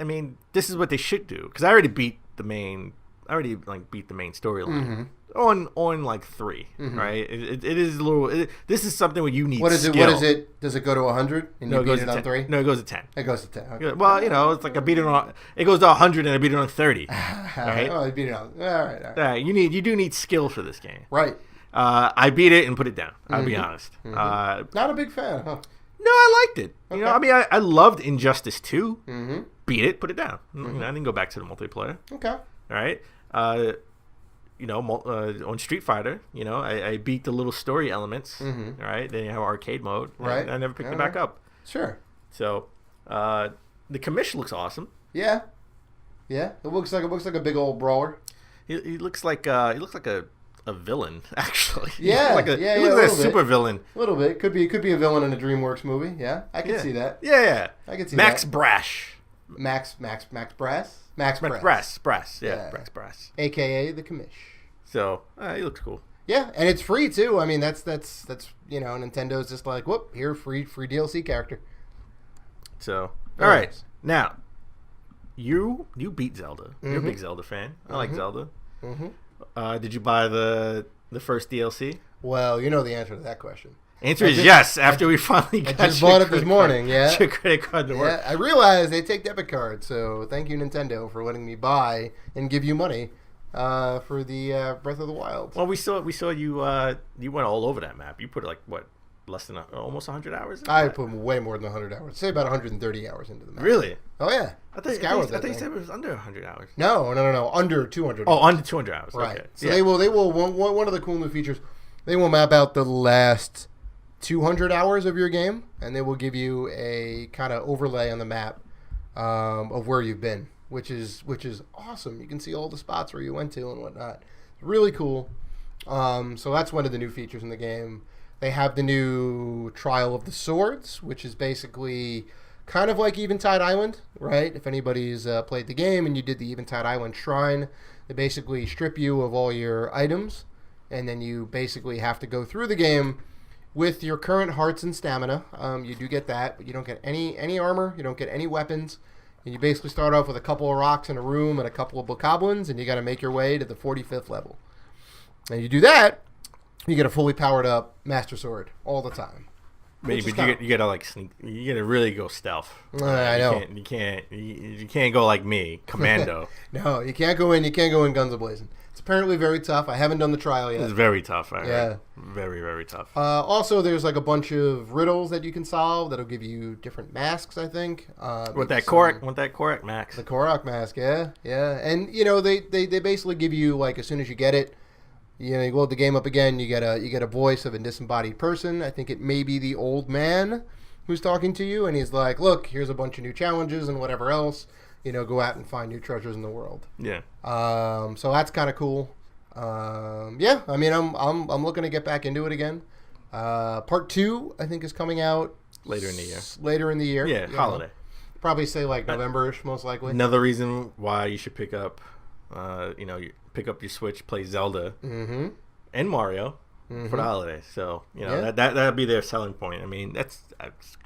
mean, this is what they should do. Because I already beat the main storyline. Mm-hmm. On like 3, mm-hmm. right? It is a little. This is something where you need. What is skill. it? What is it? Does it go to 100 and no, you beat it on 3? No, it goes to 10. It goes to 10. Okay. Well, it's like I beat it on. It goes to 100 and I beat it on 30. Right? Oh, I beat it on. All right. You do need skill for this game. Right. I beat it and put it down. I'll be Mm-hmm. honest. Mm-hmm. Not a big fan, huh? No, I liked it. Okay. I mean, I loved Injustice 2. Mm-hmm. Beat it, put it down. Mm-hmm. I didn't go back to the multiplayer. Okay. All right. On Street Fighter, I beat the little story elements. Mm-hmm. Right. Then you have arcade mode. Right. I never picked it back up. Sure. So, the commission looks awesome. Yeah. Yeah. It looks like a big old brawler. He looks like a villain, actually. Yeah. He looks like a super villain. A little bit. Could be a villain in a DreamWorks movie. Yeah. I can see that. Yeah. I can see Max that. Brash. Max Brass. Max Brass. Yeah. Max Brass. AKA the commish. So he looks cool. Yeah, and it's free too. I mean, that's Nintendo's just like, whoop, here, free DLC character. So Very all right, nice. now you beat Zelda. You're a Mm-hmm. big Zelda fan. I like Zelda. Mm-hmm. Did you buy the first DLC? Well, you know the answer to that question. Answer is yes. After we finally got I just bought it this morning. Your Yeah. credit card to work. Yeah, I realized they take debit cards, so thank you Nintendo for letting me buy and give you money for the Breath of the Wild. Well, we saw you. You went all over that map. You put like what, less than almost 100 hours? I put way more than 100 hours. Say about 130 hours into the map. Really? Oh yeah. I thought you said it was under 100 hours. No. Under 200. Oh, under 200 hours. Right. Okay. So they will. One of the cool new features, they will map out the last 200 hours of your game, and they will give you a kind of overlay on the map of where you've been, which is awesome. You can see all the spots where you went to and whatnot. It's really cool. So that's one of the new features in the game. They have the new Trial of the Swords, which is basically kind of like Eventide Island, right? If anybody's played the game and you did the Eventide Island Shrine, they basically strip you of all your items, and then you basically have to go through the game with your current hearts and stamina. You do get that, but you don't get any armor, you don't get any weapons, and you basically start off with a couple of rocks in a room and a couple of bokoblins, and you got to make your way to the 45th level. And you do that, you get a fully powered up Master Sword all the time. But you gotta like sneak. You gotta really go stealth. I know. You can't go like me, commando. No, you can't go in. You can't go in guns a-blazing. It's apparently very tough. I haven't done the trial yet. It's very tough. I Yeah. heard. Very, very tough. Also, there's like a bunch of riddles that you can solve that'll give you different masks, I think. With that Korok max. The Korok mask, yeah. And you know, they basically give you, like, as soon as you get it, you know, you load the game up again, you get a voice of a disembodied person. I think it may be the old man who's talking to you, and he's like, "Look, here's a bunch of new challenges and whatever else. You know, go out and find new treasures in the world." Yeah. So that's kind of cool. Yeah, I mean, I'm looking to get back into it again. Part 2, I think, is coming out later in the year. Later in the year. Yeah, holiday. Probably say like November-ish, most likely. Another reason why you should pick up, you pick up your Switch, play Zelda and Mario for the holiday. So that'll be their selling point. I mean, that's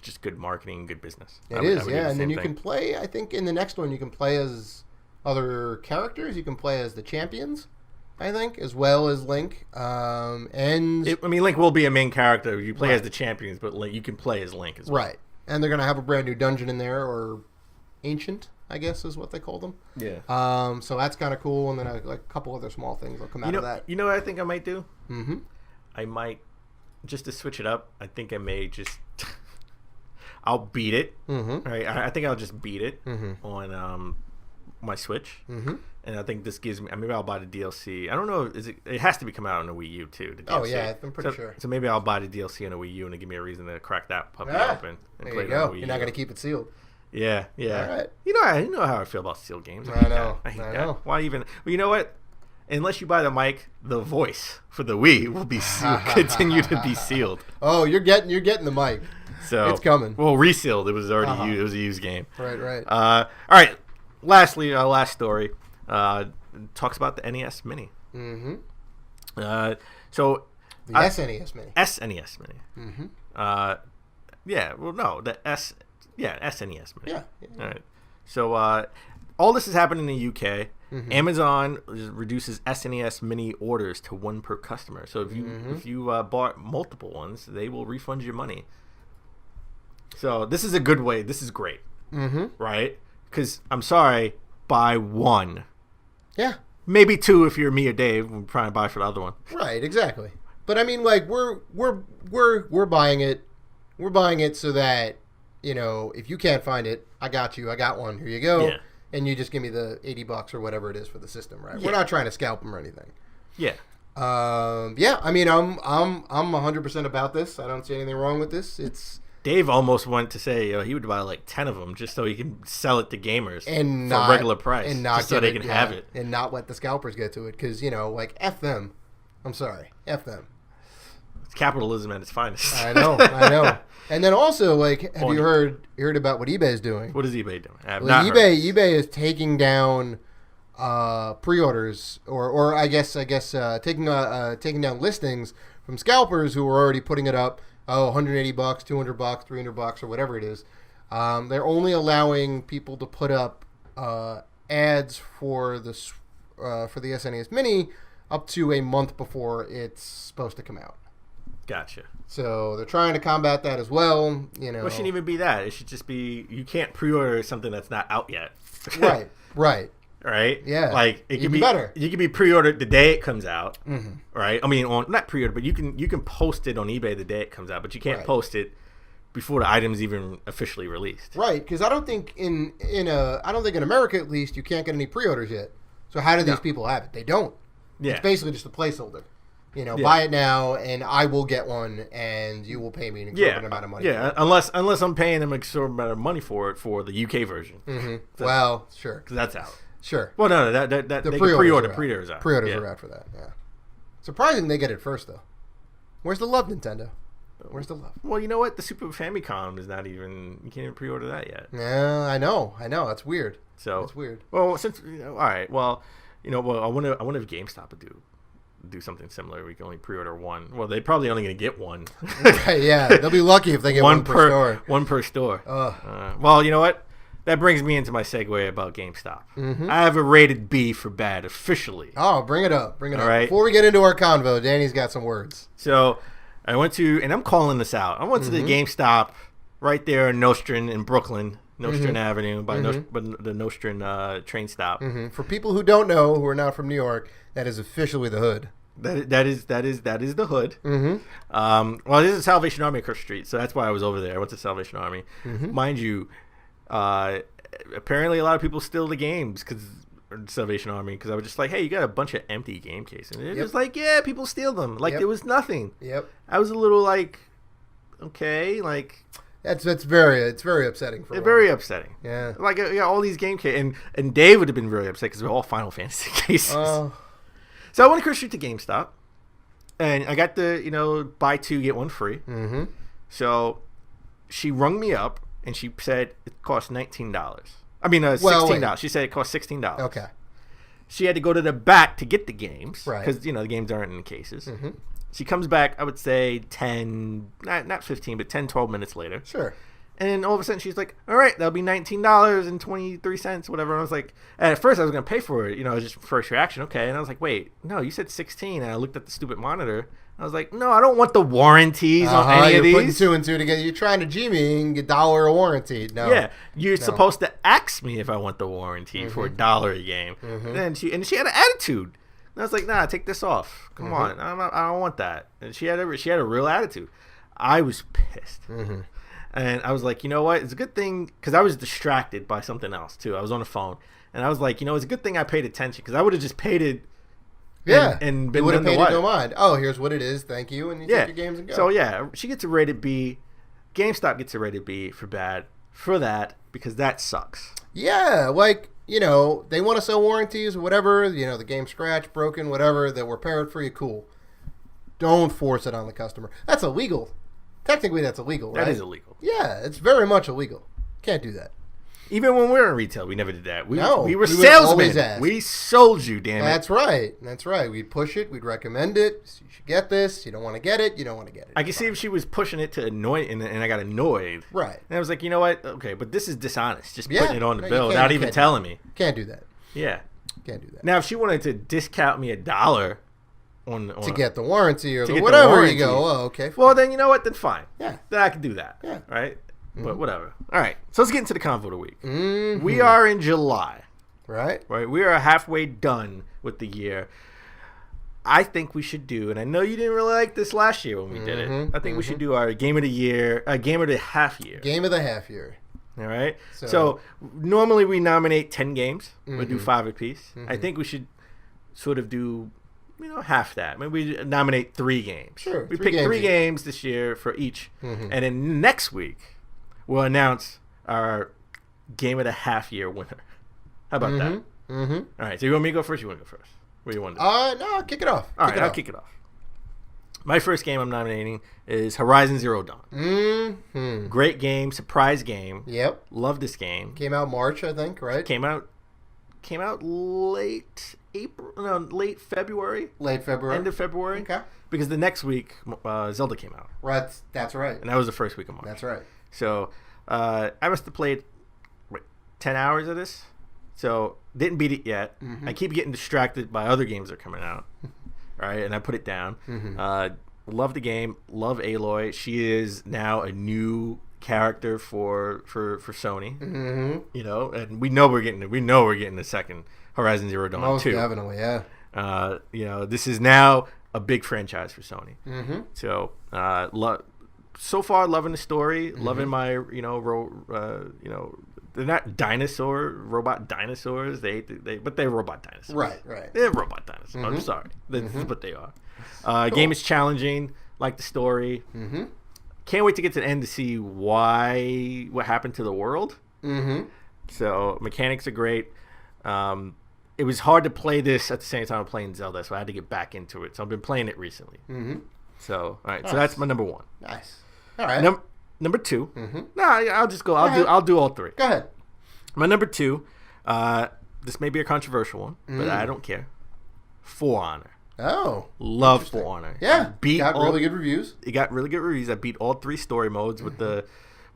just good marketing, good business. It is, yeah. And then you can play. I think in the next one you can play as other characters. You can play as the champions, I think, as well as Link. Link will be a main character. You play as the champions, but you can play as Link as well. Right. And they're gonna have a brand new dungeon in there, or ancient, I guess is what they call them. Yeah. So that's kind of cool, and then a couple other small things will come out of that. You know what I think I might do? Mm-hmm. I might, just to switch it up, I think I may just... I'll beat it. Mm-hmm. Right? I think I'll just beat it on my Switch. Mm-hmm. And I think this gives me... Maybe I'll buy the DLC. I don't know. It has to be coming out on the Wii U, too. The DLC. Oh, yeah. I'm pretty sure. So maybe I'll buy the DLC on the Wii U, and it'll give me a reason to crack that puppy open. And There you go. You're not going to keep it sealed. Yeah. All right. You know how I feel about sealed games. I know. I hate that. Why even? Well, you know what? Unless you buy the mic, the voice for the Wii will be continue to be sealed. Oh, you're getting the mic. So it's coming. Well, resealed. It was already used. It was a used game. Right. All right. Lastly, our last story talks about the NES Mini. Mm-hmm. So the SNES Mini. SNES Mini. Mm-hmm. Yeah. Well, no, the S. Yeah, SNES Mini. Yeah. All right. So all this is happening in the UK. Mm-hmm. Amazon reduces SNES Mini orders to 1 per customer. So if you bought multiple ones, they will refund your money. So this is a good way. This is great. Mm-hmm. Right? Because I'm sorry, buy 1. Yeah. Maybe 2 if you're me or Dave. We're trying to buy for the other one. Right. Exactly. But I mean, like we're buying it. We're buying it so that, you know, if you can't find it, I got you. I got one. Here you go. Yeah. And you just give me the $80 or whatever it is for the system, right? Yeah. We're not trying to scalp them or anything. Yeah. Yeah. I mean, I'm 100% about this. I don't see anything wrong with this. It's Dave almost went to say he would buy like 10 of them just so he can sell it to gamers and for not, regular price, and not just so they can have it, and not let the scalpers get to it. Because like F them. I'm sorry, F them. It's capitalism at its finest. I know. And then also, like, have you heard about what eBay is doing? What is eBay doing? eBay is taking down pre-orders, or I guess taking down listings from scalpers who are already putting it up. $180, $200, $300, or whatever it is. They're only allowing people to put up ads for the SNES Mini up to a month before it's supposed to come out. Gotcha. So they're trying to combat that as well. You know, Well, it shouldn't even be that. It should just be you can't pre-order something that's not out yet. Right. Right? Yeah. Like it could be better. You can be pre-ordered the day it comes out. Mm-hmm. Right? I mean, not pre-order, but you can post it on eBay the day it comes out, but you can't post it before the item's even officially released. Right? Because I don't think in America at least you can't get any pre-orders yet. So how do these people have it? They don't. Yeah. It's basically just a placeholder. buy it now, and I will get one, and you will pay me an exorbitant amount of money. Yeah, unless I'm paying them an exorbitant amount of money for it for the UK version. Mm-hmm. Well, sure, because that's out. Sure. Well, no, that the pre-orders out. Pre-orders are out for that. Yeah. Surprising they get it first though. Where's the love, Nintendo? Where's the love? Well, you know what? The Super Famicom is not even. You can't even pre-order that yet. Yeah, I know. That's weird. So that's weird. Well, since all right. Well, I wonder if GameStop would do something similar. We can only pre-order one. Well, they're probably only going to get one. Right, yeah, they'll be lucky if they get one per store. One per store. Well, you know what? That brings me into my segue about GameStop. Mm-hmm. I have a rated B for bad officially. Oh, bring it up. Bring it up. Right. Before we get into our convo, Danny's got some words. So I went to, and I'm calling this out. I went to the GameStop right there in Nostrand in Brooklyn, Nostrand Avenue by the Nostrand train stop. Mm-hmm. For people who don't know, who are not from New York, that is officially the hood. That is the hood. Mm-hmm. Well, this is Salvation Army across the street, so that's why I was over there. I went to Salvation Army. Mm-hmm. Mind you, apparently a lot of people steal the games because Salvation Army, because I was just like, hey, you got a bunch of empty game cases. And they're just like, yeah, people steal them. Like, there was nothing. Yep. I was a little like, okay, like... It's very upsetting for very upsetting. Yeah. Like, all these game cases. And Dave would have been really upset because they're all Final Fantasy cases. Oh. So I went across the street to GameStop. And I got the, buy two, get one free. Mm-hmm. So she rung me up. And she said it cost $19. I mean, $16. She said it cost $16. Okay. She had to go to the back to get the games. Right. Because, the games aren't in the cases. Mm-hmm. She comes back, I would say 10, not 15, but 10, 12 minutes later. Sure. And then all of a sudden she's like, all right, that'll be $19.23, whatever. And I was like, at first I was going to pay for it. It was just first reaction. Okay. And I was like, wait, no, you said 16. And I looked at the stupid monitor. I was like, no, I don't want the warranties on any of these. You're putting two and two together. You're trying to G me and get $1 a warranty. No. Yeah, you're supposed to ask me if I want the warranty for $1 a game. Mm-hmm. And she had an attitude. And I was like, nah, take this off. Come on, I don't want that. And she had a real attitude. I was pissed. Mm-hmm. And I was like, you know what? It's a good thing, because I was distracted by something else too. I was on the phone, and I was like, it's a good thing I paid attention, because I would have just paid it. Yeah, and been would have paid it no mind. Oh, here's what it is. Thank you, and you take your games and go. So yeah, she gets a rated B. GameStop gets a rated B for bad for that, because that sucks. Yeah, like they want to sell warranties or whatever. The game's scratched, broken, whatever. That we're repaired for you. Cool. Don't force it on the customer. That's illegal. Technically, that's illegal, right? That is illegal. Yeah, it's very much illegal. Can't do that. Even when we were in retail, we never did that. We were salesmen. We sold you, damn it. That's right. We'd push it. We'd recommend it. You should get this. You don't want to get it. You don't want to get it. I can see if she was pushing it to annoy, and I got annoyed. Right. And I was like, you know what? Okay, but this is dishonest. Just putting it on the bill without even telling me. Can't do that. Yeah. Can't do that. Now, if she wanted to discount me $1 to get the warranty or the whatever, you go, oh, okay. Well, then you know what? Then fine. Yeah. Then I can do that. Yeah. Right? But whatever. All right. So let's get into the convo of the week. Mm-hmm. We are in July. Right. We are halfway done with the year. I think we should do, and I know you didn't really like this last year when we did it. I think we should do our game of the year, game of the half year. Game of the half year. All right. So normally we nominate 10 games. We do 5 apiece. I think we should sort of do, half that. Maybe we nominate 3 games. Sure. We picked 3 games this year for each, and then next week we'll announce our game of the half year winner. How about that? Mm-hmm. All right. So you want me to go first? You want to go first? What do you want to do? No, kick it off. All right, I'll kick it off. My first game I'm nominating is Horizon Zero Dawn. Mm-hmm. Great game, surprise game. Yep. Love this game. Came out March, I think, right? Came out late February. Late February. End of February. Okay. Because the next week, Zelda came out. Right. That's right. And that was the first week of March. That's right. So I must have played 10 hours of this. So didn't beat it yet. I keep getting distracted by other games that are coming out. Right, and I put it down. Love the game. Love Aloy. She is now a new character for Sony. And we know we're getting the second Horizon Zero Dawn Most 2. Definitely, yeah. This is now a big franchise for Sony. So so far loving the story, loving my they're not robot dinosaurs. But they're robot dinosaurs. Right. They're robot dinosaurs. I'm sorry. That's what they are. Cool. Game is challenging. Like the story. Mm-hmm. Can't wait to get to the end to see what happened to the world. Mm-hmm. So mechanics are great. It was hard to play this at the same time I'm playing Zelda, so I had to get back into it. So I've been playing it recently. Mm-hmm. So all right, nice. So that's my number one. Nice. All right. Number two. Mm-hmm. I'll just go. I'll do all three. Go ahead. My number two. This may be a controversial one, but I don't care. For Honor. Oh, love For Honor. Yeah, really good reviews. It got really good reviews. I beat all three story modes with the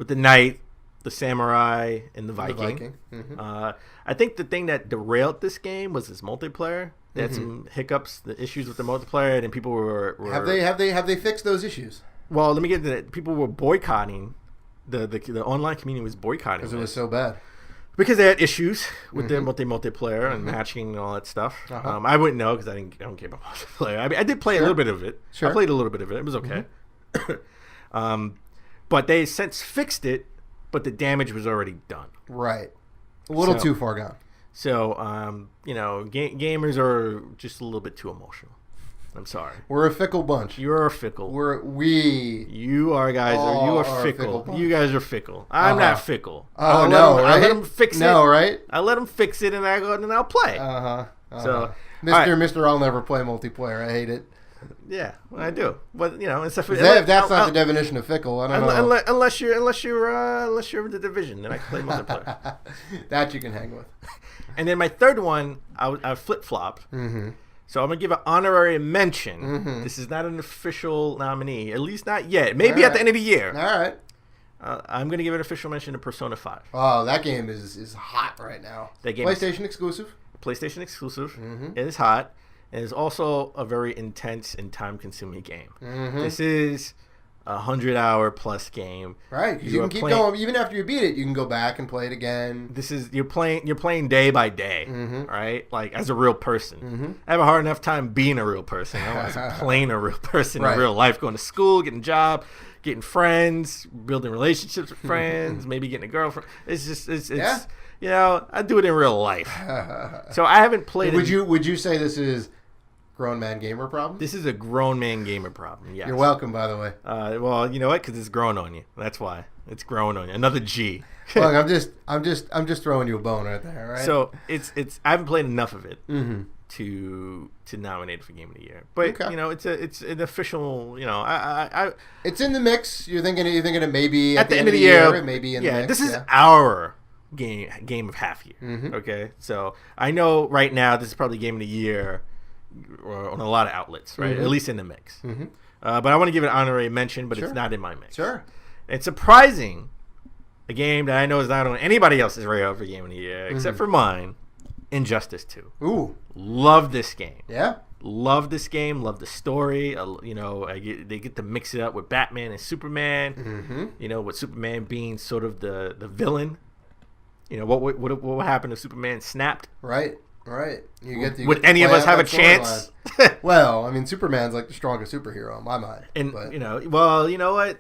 knight, the samurai, and the Viking. Mm-hmm. I think the thing that derailed this game was its multiplayer. They had some hiccups, the issues with the multiplayer, and people were have they fixed those issues? Well, let me get to that. People were boycotting the online community was boycotting because it was so bad. Because they had issues with their multiplayer and matching and all that stuff. Uh-huh. I wouldn't know because I don't care about multiplayer. I mean, I did play a little bit of it. Sure. I played a little bit of it. It was okay. But they since fixed it, but the damage was already done. Right. A little too far gone. So, gamers are just a little bit too emotional. I'm sorry. We're a fickle bunch. You're fickle. You are guys. You are fickle. You guys are fickle. I'm not fickle. Oh no! I let them fix it. No, right? I let them fix it, and I go and I'll play. So, Mr. I'll never play multiplayer. I hate it. Yeah, I do. But except for if that's not the definition of fickle, I don't know. Unless you're in the division, then I can play multiplayer. That you can hang with. And then my third one, I flip flopped. Mm-hmm. So I'm going to give an honorary mention. Mm-hmm. This is not an official nominee, at least not yet. Maybe at the end of the year. All right. I'm going to give an official mention to Persona 5. Oh, that game is hot right now. That game PlayStation exclusive. PlayStation exclusive. Mm-hmm. It is hot. It is also a very intense and time-consuming game. Mm-hmm. This is a 100-hour-plus game. Right, because you can keep going. Even after you beat it, you can go back and play it again. This is you're playing day by day, right? Like as a real person. Mm-hmm. I have a hard enough time being a real person. I was playing a real person in real life, going to school, getting a job, getting friends, building relationships with friends, maybe getting a girlfriend. It's I do it in real life. So I haven't played. Would you say this is grown man gamer problem? This is a grown man gamer problem. Yes. You're welcome, by the way. Well, you know what? Because it's grown on you. That's why it's grown on you. Another G. Look, I'm just throwing you a bone right there. Right. So it's I haven't played enough of it to nominate it for Game of the Year. But it's an official. It's in the mix. You're thinking it maybe at the end of the year. It may be in the mix. This is our game of half year. Mm-hmm. Okay, so I know right now this is probably Game of the Year on a lot of outlets, right? At least in the mix. Mm-hmm. But I want to give it an honorary mention, but it's not in my mix. Sure. It's surprising, a game that I know is not on anybody else's radar for Game of the Year, except for mine, Injustice 2. Ooh. Love this game. Yeah? Love this game. Love the story. They get to mix it up with Batman and Superman. Mm-hmm. With Superman being sort of the villain. What happened if Superman snapped? Right. Would any of us have a chance? Well, I mean, Superman's like the strongest superhero in my mind. And you know what?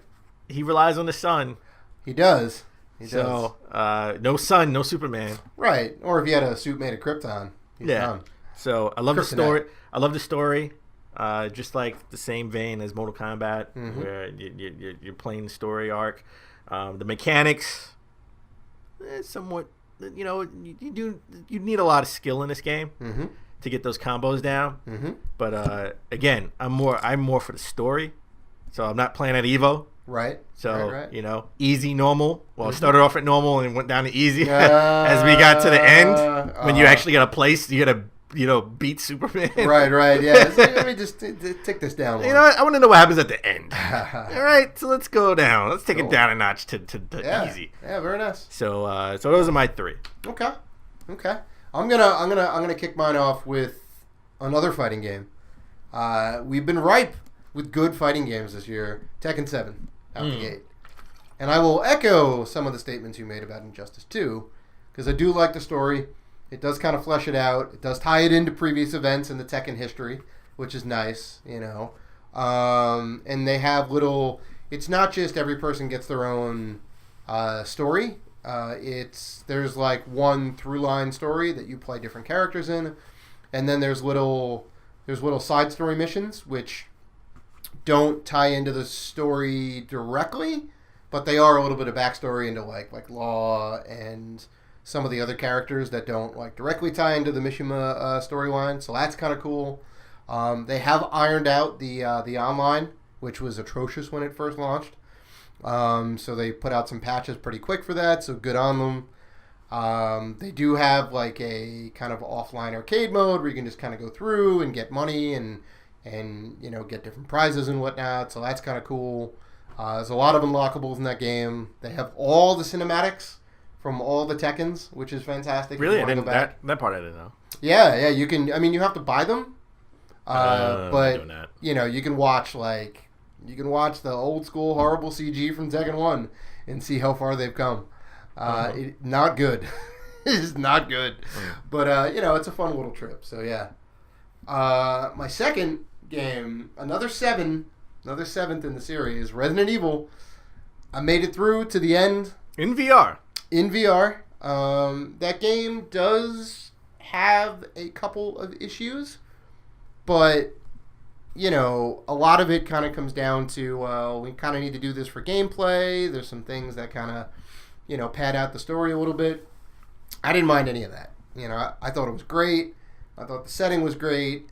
He relies on the sun. He does. So, no sun, no Superman. Right. Or if he had a suit made of Krypton, he's done. So I love the story. I love the story. Just like the same vein as Mortal Kombat, where you're playing the story arc. The mechanics, somewhat. You need a lot of skill in this game to get those combos down. Mm-hmm. But again, I'm more for the story, so I'm not playing at Evo. Right. So right. Easy, normal. Well, it started off at normal and went down to easy as we got to the end when you actually got a place. You got to beat Superman. Right. Yeah. So let me just take this down. I want to know what happens at the end. All right. So let's go down. Let's take it down a notch to easy. Yeah. Very nice. So those are my three. Okay. I'm gonna kick mine off with another fighting game. We've been ripe with good fighting games this year. Tekken 7 out the gate. And I will echo some of the statements you made about Injustice 2, because I do like the story. It does kind of flesh it out. It does tie it into previous events in the Tekken history, which is nice, And they have little... It's not just every person gets their own story. There's like one through line story that you play different characters in, and then there's little side story missions which don't tie into the story directly, but they are a little bit of backstory into like Law and some of the other characters that don't like directly tie into the Mishima storyline. So that's kind of cool. They have ironed out the online, which was atrocious when it first launched. So they put out some patches pretty quick for that, so good on them. They do have like a kind of offline arcade mode where you can just kind of go through and get money and get different prizes and whatnot, so that's kind of cool. There's a lot of unlockables in that game. They have all the cinematics from all the Tekkens, which is fantastic. Really? I didn't, that part I didn't know. Yeah, you can. I mean, you have to buy them, but you can watch the old school horrible CG from Tekken 1 and see how far they've come. Not good. It is not good. But it's a fun little trip. So yeah. My second game, another seventh in the series, Resident Evil. I made it through to the end in VR. That game does have a couple of issues, but a lot of it kind of comes down to, we kind of need to do this for gameplay. There's some things that kind of, pad out the story a little bit. I didn't mind any of that. I thought it was great. I thought the setting was great.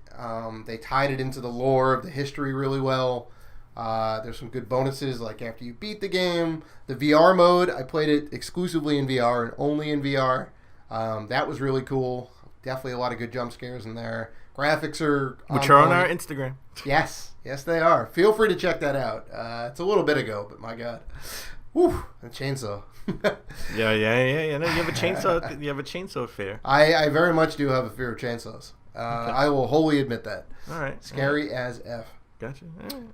They tied it into the lore of the history really well. There's some good bonuses, like after you beat the game. The VR mode, I played it exclusively in VR and only in VR. That was really cool. Definitely a lot of good jump scares in there. Graphics are which are on our Instagram. Yes, they are. Feel free to check that out. It's a little bit ago, but my God, whew, a chainsaw. Yeah. No, you have a chainsaw. You have a chainsaw fear. I very much do have a fear of chainsaws. Okay. I will wholly admit that. All right. Scary as F. Gotcha.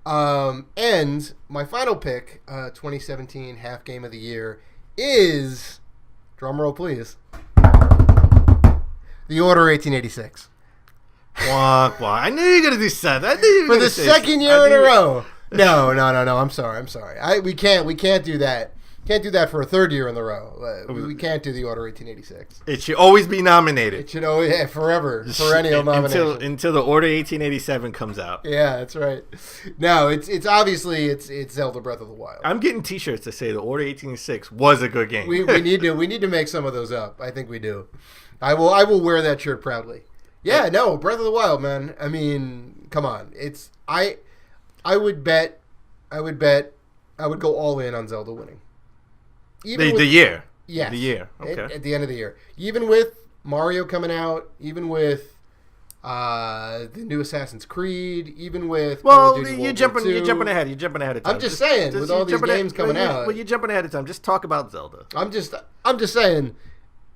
All right. And my final pick, 2017 half game of the year, is, drumroll please, The Order 1886. Wah. I knew you were gonna do something. For the second year in a row. No. I'm sorry. We can't do that. Can't do that for a third year in a row. We can't do The Order 1886. It should always be nominated. It should always, forever, perennial nomination until The Order 1887 comes out. Yeah, that's right. No, it's obviously it's Zelda Breath of the Wild. I'm getting T-shirts that say The Order 1886 was a good game. We need to make some of those up. I think we do. I will wear that shirt proudly. Yeah, no, Breath of the Wild, man. I mean, come on. I would go all in on Zelda winning. The year. Yes. The year. Okay. At the end of the year. Even with Mario coming out, even with the new Assassin's Creed, even with you're jumping ahead. You're jumping ahead of time. I'm just saying, with all these games coming out. Well, you're jumping ahead of time. Just talk about Zelda. I'm just saying,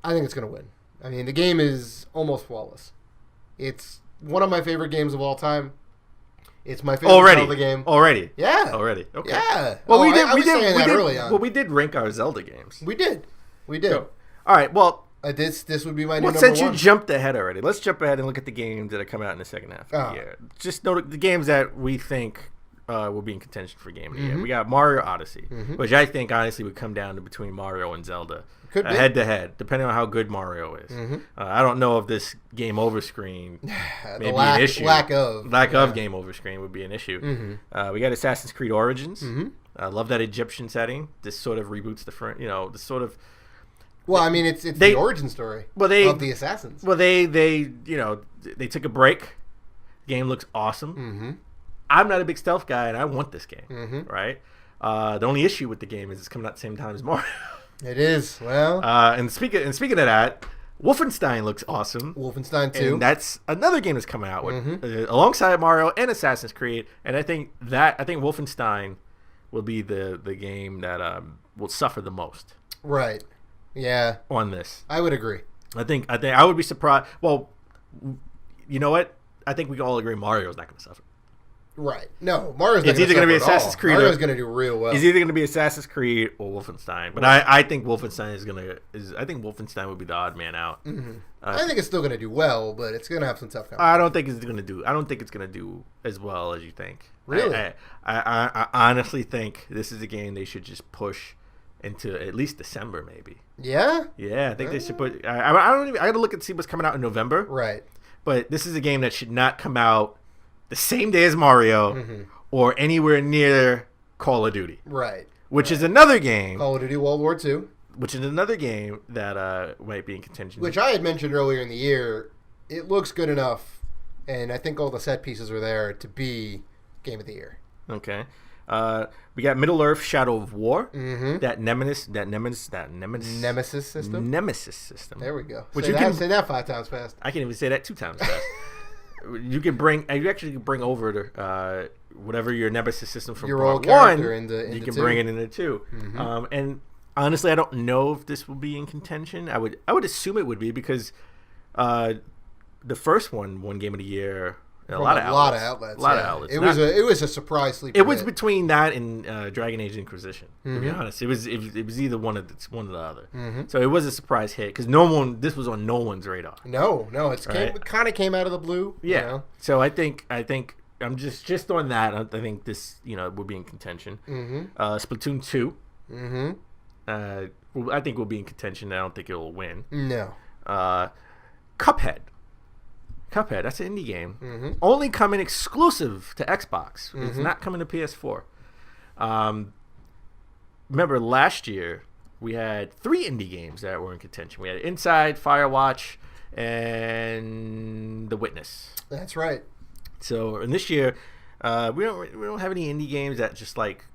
I think it's going to win. I mean, the game is almost flawless. It's one of my favorite games of all time. It's my favorite Zelda game. Already? Yeah. Already. Okay. Yeah. Well, early on. Well, we did rank our Zelda games. We did. So, all right. Well, this would be my new number since one. you jumped ahead already, let's jump ahead and look at the games that are coming out in the second half of the year. Just note the games that we think will be in contention for Game of the Year. We got Mario Odyssey, which I think honestly would come down to between Mario and Zelda. Could be. Head to head, depending on how good Mario is. I don't know if this game over screen may be an issue. Lack of game over screen would be an issue. We got Assassin's Creed Origins. I love that Egyptian setting. This sort of reboots the front. This sort of. Well, I mean, it's the origin story of the Assassins. Well, they took a break. The game looks awesome. I'm not a big stealth guy, and I want this game. Right. The only issue with the game is it's coming out the same time as Mario. It is. Well, and speaking of that, Wolfenstein looks awesome. Wolfenstein 2. And that's another game that's coming out with alongside Mario and Assassin's Creed. And I think Wolfenstein will be the game that will suffer the most. Right. Yeah. On this, I would agree. I think I would be surprised. Well, you know what? I think we can all agree Mario's not going to suffer. Right. No, Mario's not it's either going to be Assassin's Creed. Mario's going to do real well. It's either going to be Assassin's Creed or Wolfenstein. But I think Wolfenstein I think Wolfenstein would be the odd man out. I think it's still going to do well, but it's going to have some tough competition. I don't think it's going to do as well as you think. Really? I honestly think this is a game they should just push into at least December, maybe. Yeah. Yeah, I think they should put. I don't even. I got to look and see what's coming out in November. Right. But this is a game that should not come out the same day as Mario or anywhere near Call of Duty. Right. Which is another game. Call of Duty World War II. Which is another game that might be in contention. Which I had mentioned earlier in the year. It looks good enough, and I think all the set pieces are there to be Game of the Year. Okay. We got Middle-earth: Shadow of War. Mm-hmm. That Nemesis system. Nemesis system. There we go. Which say that 5 times fast. I can even say that 2 times fast. You actually can bring over whatever your Nemesis system from your part old character 1. into You can 2. bring it into 2. Mm-hmm. And honestly, I don't know if this will be in contention. I would assume it would be because the first one won Game of the Year. A lot of outlets. It was a surprise sleeper. It was between that and Dragon Age Inquisition. To be honest, it was either one or the other. Mm-hmm. So it was a surprise hit because this was on no one's radar. No, it kind of came out of the blue. Yeah. You know? So I think I'm just on that. I think this would be in contention. Mm-hmm. Splatoon 2. Mm-hmm. I think will be in contention. I don't think it will win. No. Cuphead. That's an indie game. Mm-hmm. Only coming exclusive to Xbox. It's Mm-hmm. not coming to PS4. Remember last year we had 3 indie games that were in contention. We had Inside, Firewatch, and The Witness. That's right. So in this year, we don't have any indie games that just like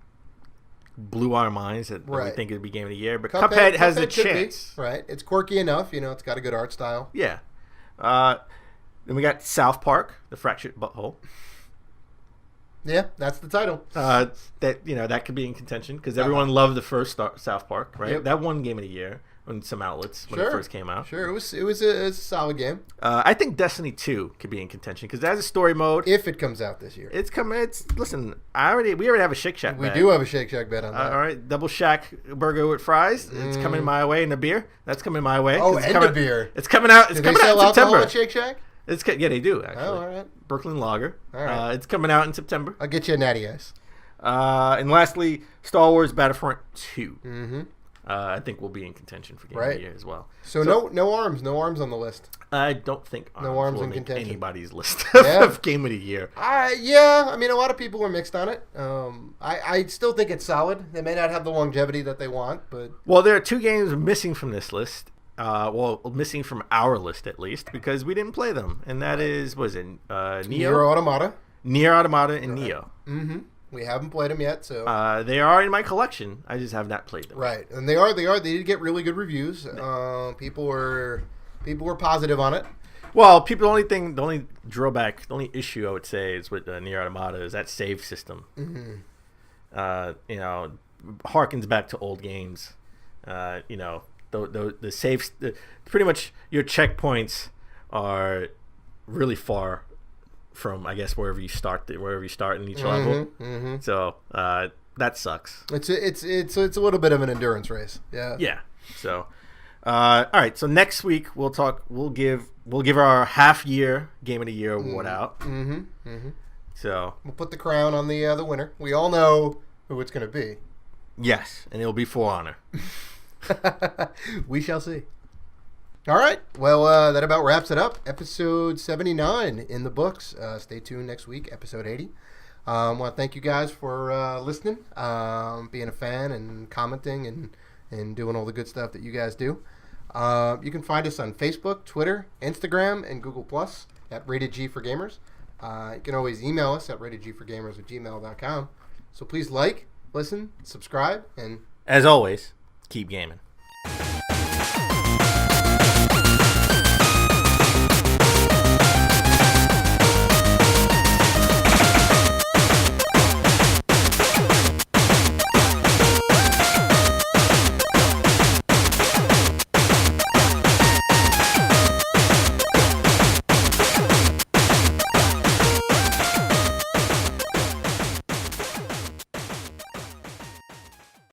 blew our minds that we think it'd be Game of the Year. But Cuphead has a chance. Right. It's quirky enough. It's got a good art style. Yeah. Then we got South Park, The Fractured Butthole. Yeah, that's the title. That could be in contention because everyone loved the first South Park, right? Yep. That won Game of the Year on some outlets when it first came out. Sure, it was a solid game. I think Destiny 2 could be in contention because that has a story mode. If it comes out this year, it's coming. Listen, we already have a Shake Shack. We do have a Shake Shack bet on that. All right, double Shack burger with fries. It's coming my way, and the beer that's coming my way. Oh, and the beer. It's coming out. It's coming out in September. At Shake Shack? Yeah, they do actually. Oh, all right. Brooklyn Lager. All right. It's coming out in September. I'll get you a Natty Ice. And lastly, Star Wars Battlefront 2. Mm-hmm. I think will be in contention for Game of the Year as well. So no arms on the list. I don't think arms will in make contention. Anybody's list of Game of the Year. Yeah. I mean, a lot of people were mixed on it. I still think it's solid. They may not have the longevity that they want, but there are 2 games missing from this list. Missing from our list at least because we didn't play them, and that is Neo? Nier Automata, and Neo. Mm-hmm. We haven't played them yet, so they are in my collection. I just have not played them. Right, and they did get really good reviews. People were positive on it. Well, the only drawback, the only issue I would say is with Nier Automata is that save system. Mm-hmm. Harkens back to old games. The saves, pretty much your checkpoints are really far from, I guess, wherever you start in each level. Mm-hmm. So that sucks. It's a little bit of an endurance race. Yeah. Yeah. So, all right. So next week we'll give our half year Game of the Year award out. Mm-hmm. Mm-hmm. So we'll put the crown on the winner. We all know who it's going to be. Yes, and it'll be For Honor. We shall see. All right. Well, that about wraps it up. Episode 79 in the books. Stay tuned next week, episode 80. I want to thank you guys for listening, being a fan and commenting and doing all the good stuff that you guys do. You can find us on Facebook, Twitter, Instagram, and Google Plus at Rated G for Gamers. You can always email us at ratedgforgamers@gmail.com. So please like, listen, subscribe, and as always, keep gaming.